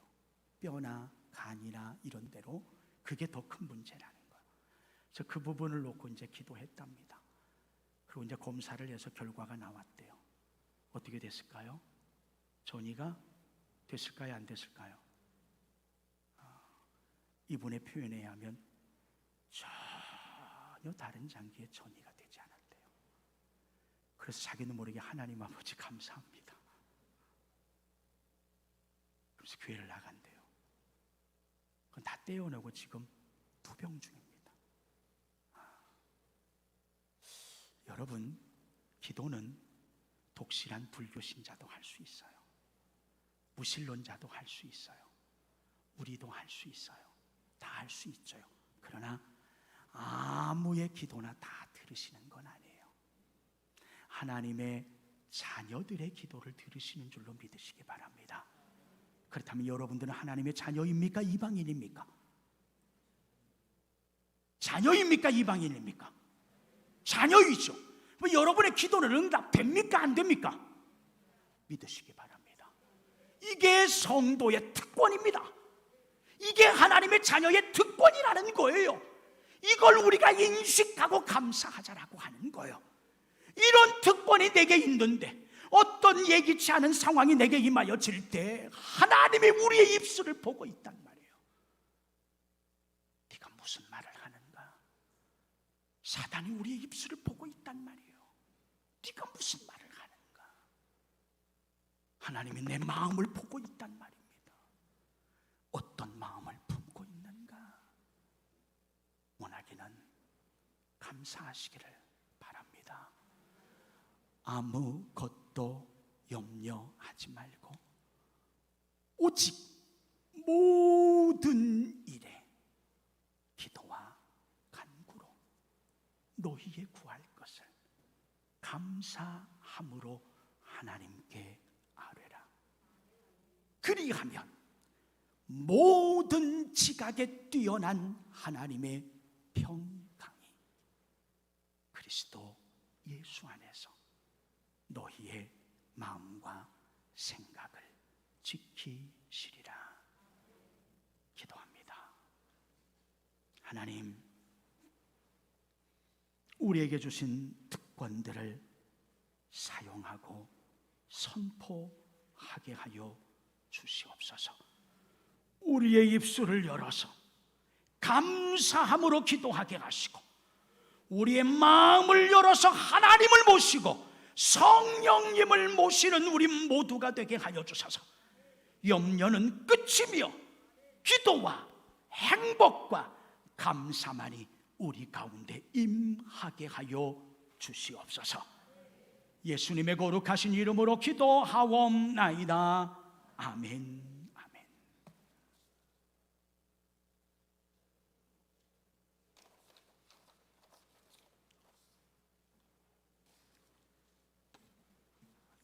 뼈나 간이나 이런 데로. 그게 더 큰 문제라는 거예요. 그래서 그 부분을 놓고 이제 기도했답니다. 그리고 이제 검사를 해서 결과가 나왔대요. 어떻게 됐을까요? 전이가 됐을까요? 안 됐을까요? 이분의 표현에 의하면 전혀 다른 장기에 전이가 되지 않았대요. 그래서 자기는 모르게 하나님 아버지 감사합니다. 그래서 교회를 나간대요. 그건 다 떼어내고 지금 투병 중입니다. 여러분, 기도는 독실한 불교 신자도 할 수 있어요. 무신론자도 할 수 있어요. 우리도 할 수 있어요. 다 할 수 있죠. 그러나 아무의 기도나 다 들으시는 건 아니에요. 하나님의 자녀들의 기도를 들으시는 줄로 믿으시기 바랍니다. 그렇다면 여러분들은 하나님의 자녀입니까? 이방인입니까? 자녀입니까? 이방인입니까? 자녀이죠. 그럼 여러분의 기도는 응답됩니까? 안 됩니까? 믿으시기 바랍니다. 이게 성도의 특권입니다. 이게 하나님의 자녀의 특권이라는 거예요. 이걸 우리가 인식하고 감사하자라고 하는 거예요. 이런 특권이 내게 있는데 어떤 예기치 않은 상황이 내게 임하여질 때 하나님이 우리의 입술을 보고 있단 말이에요. 네가 무슨 말을 하는가? 사단이 우리의 입술을 보고 있단 말이에요. 네가 무슨 말을 하는가? 하나님이 내 마음을 보고 있단 말입니다. 어떤 마음을 품고 있는가? 원하기는 감사하시기를 바랍니다. 아무것도 염려하지 말고 오직 모든 일에 기도와 간구로 너희의 구할 것을 감사함으로 하나님께 아뢰라. 그리하면 모든 지각에 뛰어난 하나님의 평강이 그리스도 예수 안에서 너희의 마음과 생각을 지키시리라. 기도합니다. 하나님, 우리에게 주신 특권들을 사용하고 선포하게 하여 주시옵소서. 우리의 입술을 열어서 감사함으로 기도하게 하시고 우리의 마음을 열어서 하나님을 모시고 성령님을 모시는 우리 모두가 되게 하여 주소서. 염려는 끝이며 기도와 행복과 감사만이 우리 가운데 임하게 하여 주시옵소서. 예수님의 거룩하신 이름으로 기도하옵나이다. 아멘. 아멘.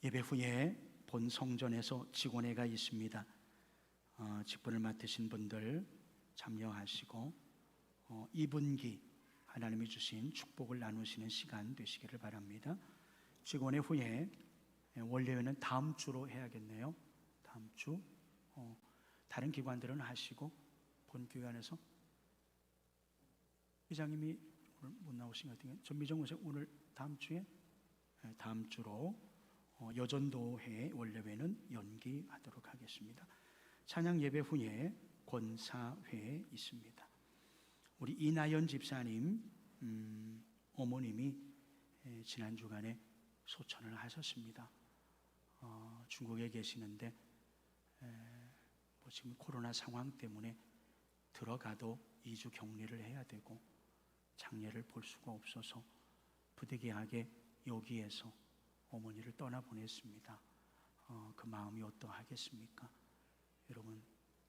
예배 후에 본 성전에서 직원회가 있습니다. 직분을 맡으신 분들 참여하시고 2분기 하나님이 주신 축복을 나누시는 시간 되시기를 바랍니다. 직원회 후에 원래는 다음 주로 해야겠네요. 다음 주 다른 기관들은 하시고 본교회안에서 회장님이 오늘 못 나오신 것 같은데 전미정 원장 오늘 다음 주에 다음 주로 여전도회 원래회는 연기하도록 하겠습니다. 찬양 예배 후에 권사회 있습니다. 우리 이나연 집사님 어머님이 지난 주간에 소천을 하셨습니다. 중국에 계시는데 지금 코로나 상황 때문에 들어가도 2주 격리를 해야 되고 장례를 볼 수가 없어서 부득이하게 여기에서 어머니를 떠나보냈습니다. 그 마음이 어떠하겠습니까? 여러분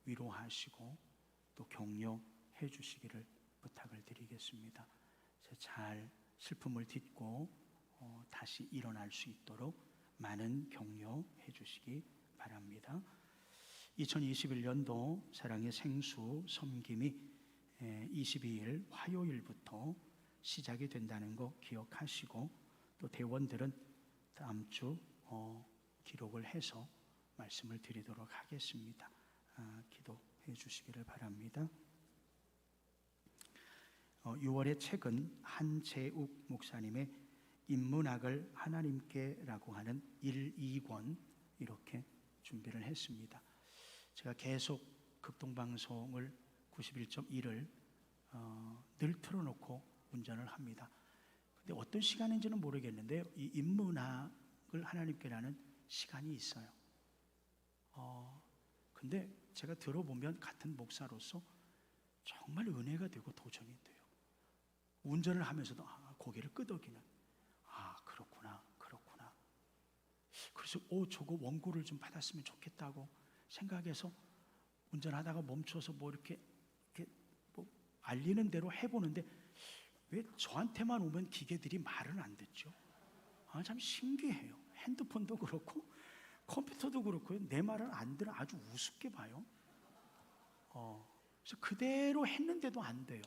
위로하시고 또 격려해 주시기를 부탁을 드리겠습니다. 잘 슬픔을 딛고 다시 일어날 수 있도록 많은 격려해 주시기 바랍니다. 2021년도 사랑의 생수 섬김이 22일 화요일부터 시작이 된다는 거 기억하시고 또 대원들은 다음 주 기록을 해서 말씀을 드리도록 하겠습니다. 기도해 주시기를 바랍니다. 6월의 책은 한재욱 목사님의 인문학을 하나님께라고 하는 1, 2권 이렇게 준비를 했습니다. 제가 계속 극동방송을 91.1을 늘 틀어놓고 운전을 합니다. 근데 어떤 시간인지는 모르겠는데요, 이 인문학을 하나님께라는 시간이 있어요. 근데 제가 들어보면 같은 목사로서 정말 은혜가 되고 도전이 돼요. 운전을 하면서도 고개를 끄덕이는, 그렇구나. 그래서 저거 원고를 좀 받았으면 좋겠다고 생각해서 운전하다가 멈춰서 이렇게 알리는 대로 해보는데 왜 저한테만 오면 기계들이 말은 안 듣죠? 참 신기해요. 핸드폰도 그렇고 컴퓨터도 그렇고요. 내 말을 안 들어 아주 우습게 봐요. 그래서 그대로 했는데도 안 돼요.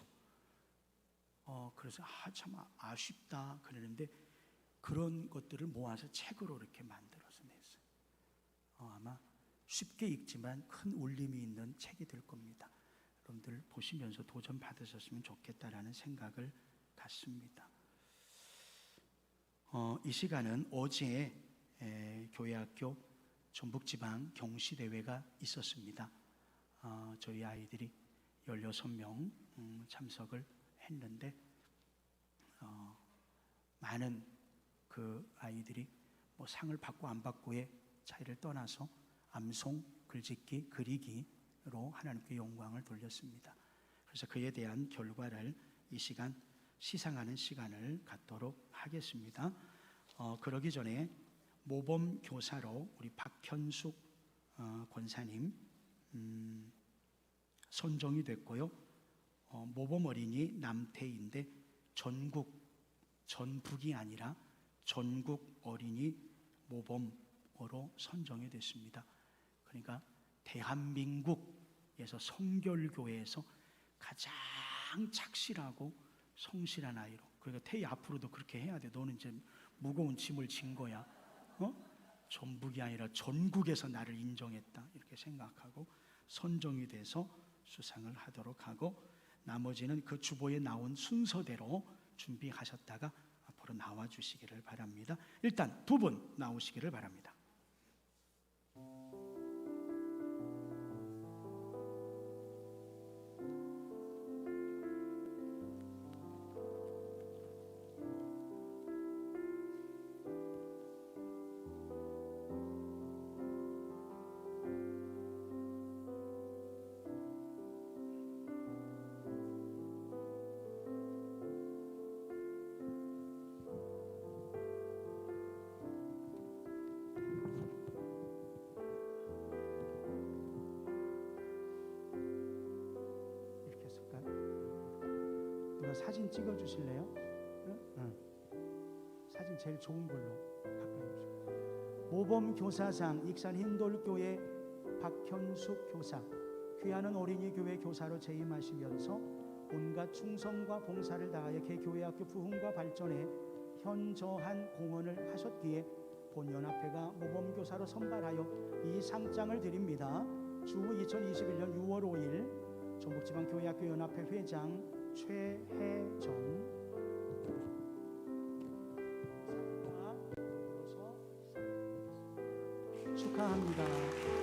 그래서 참 아쉽다 그러는데 그런 것들을 모아서 책으로 이렇게 만들어서 냈어요. 아마 쉽게 읽지만 큰 울림이 있는 책이 될 겁니다. 여러분들 보시면서 도전 받으셨으면 좋겠다라는 생각을 갖습니다. 이 시간은 어제 교회학교 전북지방 경시대회가 있었습니다. 저희 아이들이 16명 참석을 했는데 많은 그 아이들이 상을 받고 안 받고의 차이를 떠나서 암송, 글짓기, 그리기로 하나님께 영광을 돌렸습니다. 그래서 그에 대한 결과를 이 시간 시상하는 시간을 갖도록 하겠습니다. 그러기 전에 모범 교사로 우리 박현숙 권사님 선정이 됐고요. 모범 어린이 남태인데 전북이 아니라 전국 어린이 모범으로 선정이 됐습니다. 그러니까 대한민국에서 성결교회에서 가장 착실하고 성실한 아이로. 그러니까 태희 앞으로도 그렇게 해야 돼. 너는 이제 무거운 짐을 진 거야. 전북이 아니라 전국에서 나를 인정했다 이렇게 생각하고 선정이 돼서 수상을 하도록 하고, 나머지는 그 주보에 나온 순서대로 준비하셨다가 앞으로 나와 주시기를 바랍니다. 일단 두 분 나오시기를 바랍니다. 사진 찍어 주실래요? 응? 사진 제일 좋은 걸로 가까이 오시고. 모범교사상 익산 흰돌교회 박현숙 교사, 귀하는 어린이 교회 교사로 재임하시면서 온갖 충성과 봉사를 다하여 개교회학교 부흥과 발전에 현저한 공헌을 하셨기에 본연합회가 모범교사로 선발하여 이 상장을 드립니다. 주 2021년 6월 5일 전북지방교회학교연합회 회장 최혜정 축하합니다.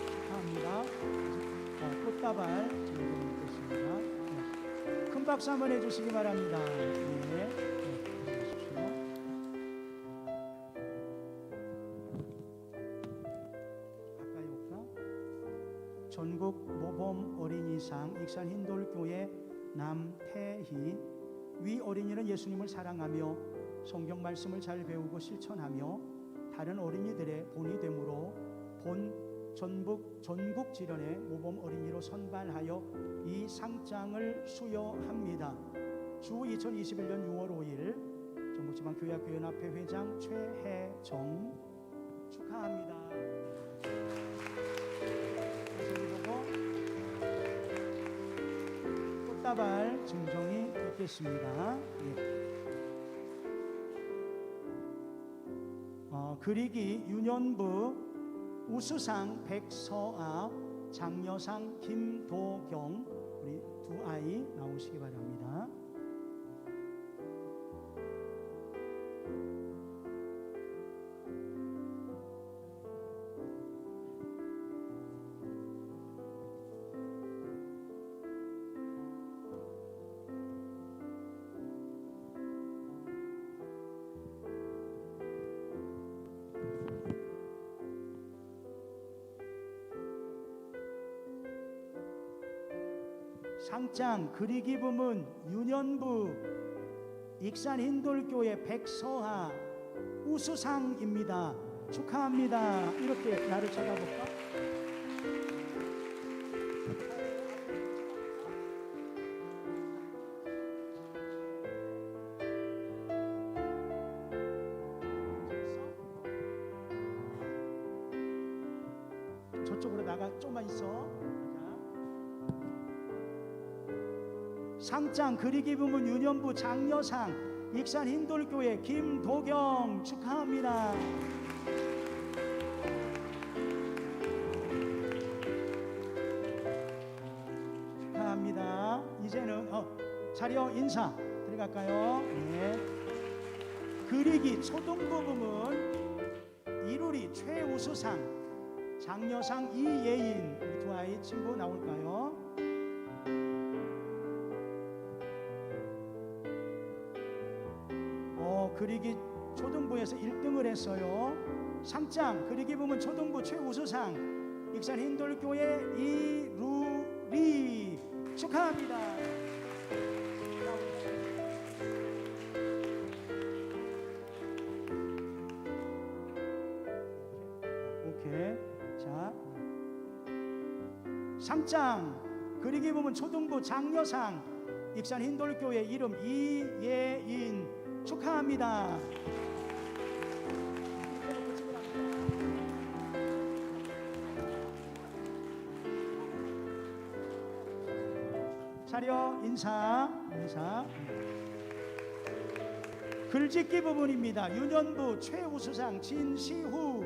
축하합니다. 꽃다발 드리겠습니다. 네. 큰 박수 한번 해주시기 바랍니다. 네. 가까이 올까? 전국 모범 어린이상 익산 흰돌교회 남태희. 위 어린이는 예수님을 사랑하며 성경 말씀을 잘 배우고 실천하며 다른 어린이들의 본이 되므로 본 전국 지련의 모범 어린이로 선발하여 이 상장을 수여합니다. 주 2021년 6월 5일 전북지방교회학교연합회 회장 최혜정 축하합니다. 꽃다발 증정이 있겠습니다. 예. 그리기 유년부 우수상 백서아, 장려상 김도경, 우리 두 아이 나오시기 바랍니다. 상장 그리기 부문 유년부 익산 흰돌교회 백서하 우수상입니다. 축하합니다. 이렇게 나를 쳐다볼까? 저쪽으로 나가. 좀만 있어. 상장 그리기 부문 유년부 장려상 익산 흰돌교회 김도경 축하합니다. 축하합니다. 이제는 자료 인사 들어갈까요? 네. 그리기 초등부 부문 이루리 최우수상 장려상 이예인 우리 두 아이 친구 나올까요? 그리기 초등부에서 1등을 했어요. 상장 그리기 부문 초등부 최우수상 익산 흰돌교회 이루리 축하합니다. 오케이. 자, 상장 그리기 부문 초등부 장려상 익산 흰돌교회 이름 이예인 축하합니다. 자료 인사. 글짓기 부분입니다. 유년부 최우수상 진시후,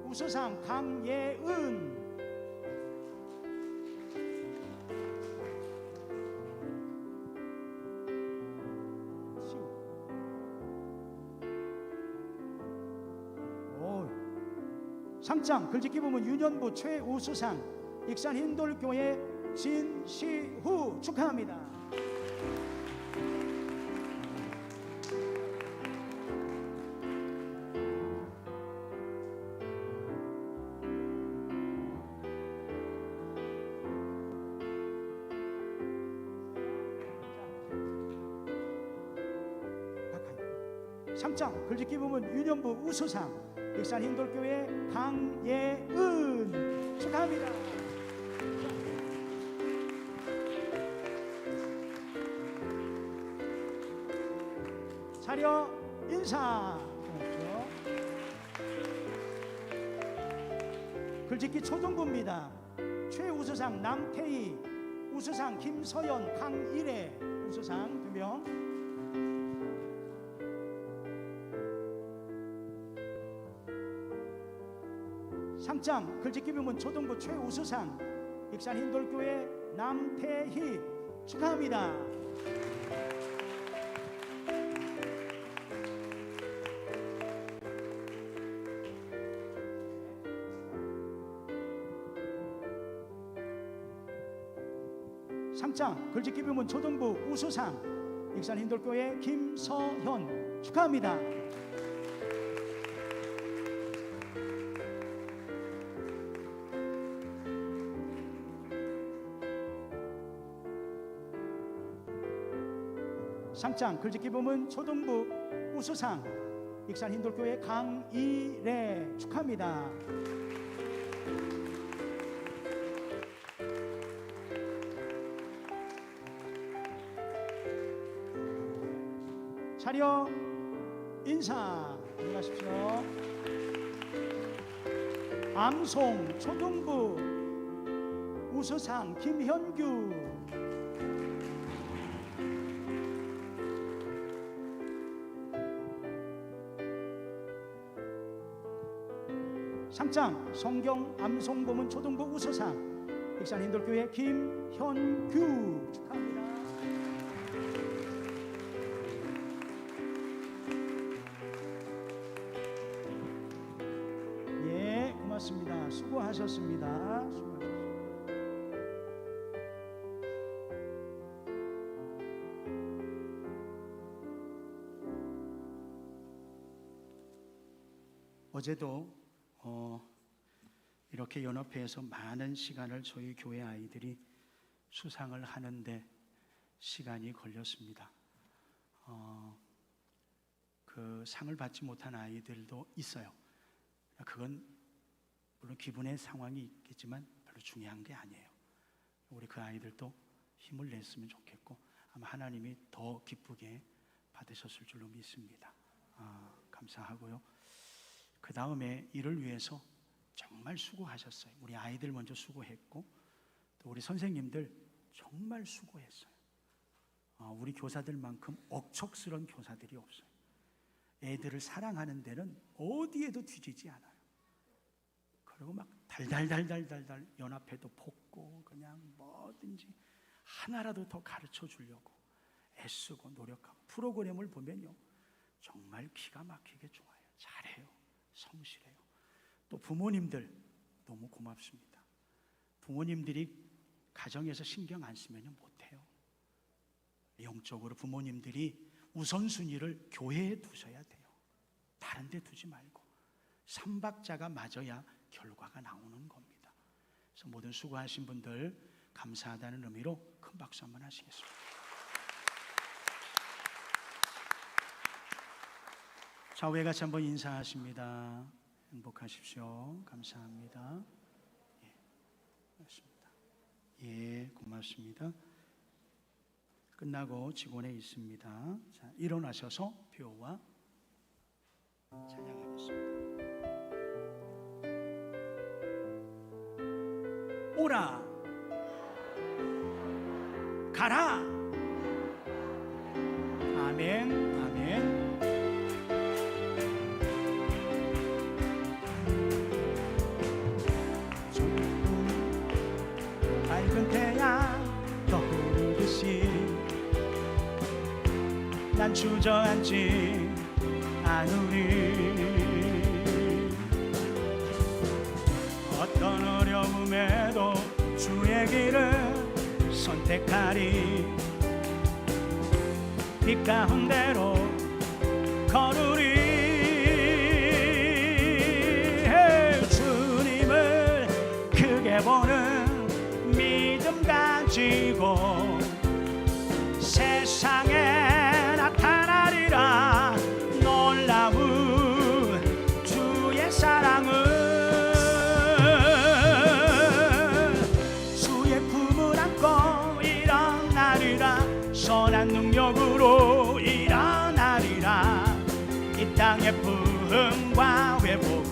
우수상 강예은. 상장 글짓기 부문 유년부 최우수상 익산 흰돌교회 진시후 축하합니다. 상장 글짓기 부문 유년부 우수상 익산 흰돌교회 강예은 축하합니다. 자료 인사. 글짓기 초등부입니다. 최우수상 남태희, 우수상 김서연, 강일애, 우수상 2명. 상장 글짓기 부문 초등부 최우수상 익산 흰돌교회 남태희 축하합니다. 상장 글짓기 부문 초등부 우수상 익산 흰돌교회 김서현 축하합니다. 상장 글짓기 부문 초등부 우수상 익산 흰돌교회 강이래 축하합니다. 차려 인사 들어가십시오. 암송 초등부 우수상 김현규. 상장 성경 암송 부문 초등부 우수상 익산 흰돌교회 김현규 축하합니다. 예, 고맙습니다. 수고하셨습니다. 어제도 이렇게 연합회에서 많은 시간을 저희 교회 아이들이 수상을 하는데 시간이 걸렸습니다. 그 상을 받지 못한 아이들도 있어요. 그건 물론 기분의 상황이 있겠지만 별로 중요한 게 아니에요. 우리 그 아이들도 힘을 냈으면 좋겠고 아마 하나님이 더 기쁘게 받으셨을 줄로 믿습니다. 감사하고요. 그 다음에 이를 위해서 정말 수고하셨어요. 우리 아이들 먼저 수고했고 또 우리 선생님들 정말 수고했어요. 우리 교사들만큼 억척스러운 교사들이 없어요. 애들을 사랑하는 데는 어디에도 뒤지지 않아요. 그리고 막 달달달달달달 연합회도 뽑고 그냥 뭐든지 하나라도 더 가르쳐 주려고 애쓰고 노력하고 프로그램을 보면요 정말 기가 막히게 좋아요. 잘해요. 성실해요. 또 부모님들 너무 고맙습니다. 부모님들이 가정에서 신경 안 쓰면 못해요. 영적으로 부모님들이 우선순위를 교회에 두셔야 돼요. 다른 데 두지 말고 삼박자가 맞아야 결과가 나오는 겁니다. 그래서 모든 수고하신 분들 감사하다는 의미로 큰 박수 한번 하시겠습니다. 좌우에 같이 한번 인사하십니다. 행복하십시오. 감사합니다. 예, 고맙습니다. 예, 고맙습니다. 끝나고 직원에 있습니다. 자, 일어나셔서 표와 찬양하겠습니다. 오라 가라. 아멘. 아멘. 밝은 태양 떠오르듯이 난 주저앉지 않으리. 어떤 어려움에도 주의 길을 선택하리. 빛 가운데로 걸으리. 주님을 크게 보는 믿음 가지고 세상에 나타나리라. 놀라운 주의 사랑을 주의 품을 안고 일어나리라. 선한 능력으로 일어나리라. 이 땅의 부흥과 회복은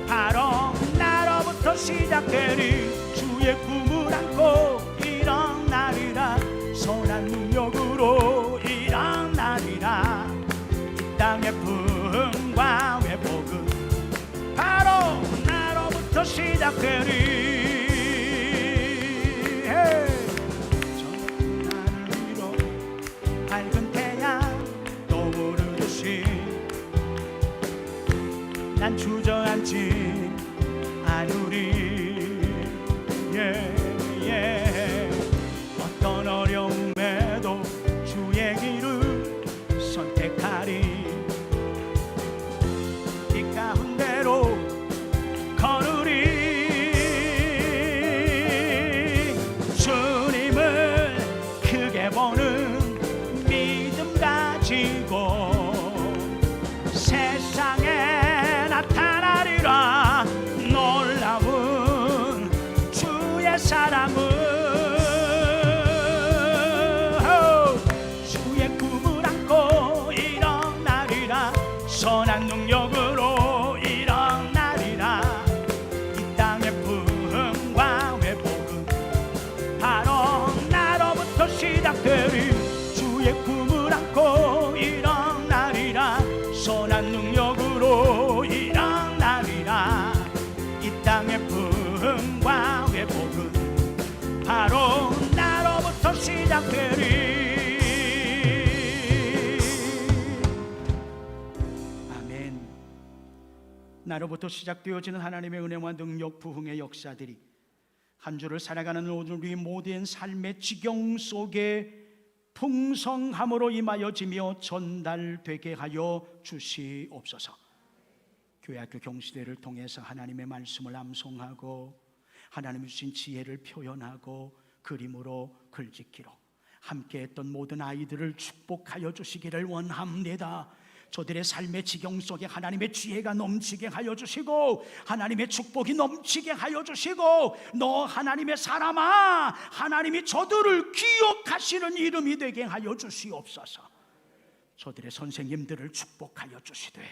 바로 나로부터 시작되리 주의 꿈을 안고 일어나리라 선한 능력으로 일어나리라 이 땅의 부흥과 회복은 바로 나로부터 시작되리 나를 위로 밝은 태양 떠오르듯이 난 주저앉지 않으리 어떤 어려움에도 주의 길을 선택하리 이 가운데로 걸으리 주님을 크게 보는 믿음 가지고 세상에 나타나리라 놀라운 주의 사랑을 주의 꿈을 안고 일어나리라 선한 능력으로 일어나리라 이 땅의 부흥과 회복은 바로 나로부터 시작되리 주의 꿈을 안고 일어나리라 선한 능력으로 일어나리라 이 땅의 부흥과 회복은 바로 나로부터 시작되리 아멘. 나로부터 시작되어지는 하나님의 은혜와 능력 부흥의 역사들이 한 주를 살아가는 우리 모든 삶의 지경 속에 풍성함으로 임하여지며 전달되게 하여 주시옵소서. 교회학교 경시대를 통해서 하나님의 말씀을 암송하고 하나님이 주신 지혜를 표현하고 그림으로 글짓기로 함께했던 모든 아이들을 축복하여 주시기를 원합니다. 저들의 삶의 지경 속에 하나님의 지혜가 넘치게 하여 주시고 하나님의 축복이 넘치게 하여 주시고 너 하나님의 사람아 하나님이 저들을 기억하시는 이름이 되게 하여 주시옵소서. 저들의 선생님들을 축복하여 주시되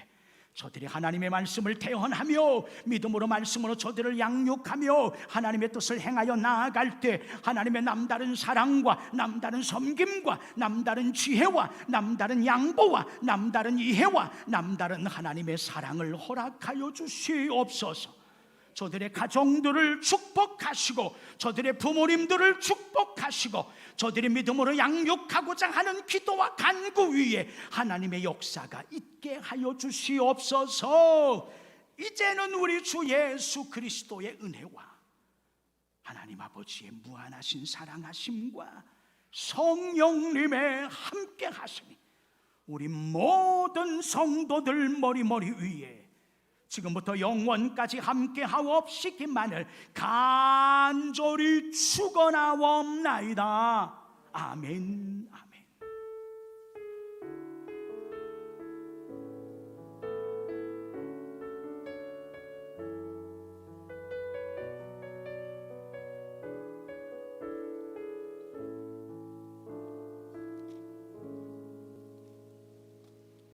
저들이 하나님의 말씀을 대언하며 믿음으로 말씀으로 저들을 양육하며 하나님의 뜻을 행하여 나아갈 때 하나님의 남다른 사랑과 남다른 섬김과 남다른 지혜와 남다른 양보와 남다른 이해와 남다른 하나님의 사랑을 허락하여 주시옵소서. 저들의 가정들을 축복하시고 저들의 부모님들을 축복하시고 저들이 믿음으로 양육하고자 하는 기도와 간구 위에 하나님의 역사가 있게 하여 주시옵소서. 이제는 우리 주 예수 그리스도의 은혜와 하나님 아버지의 무한하신 사랑하심과 성령님의 함께 하심이 우리 모든 성도들 머리머리 위에 지금부터 영원까지 함께 하옵시기만을 간절히 축원하옵나이다. 아멘.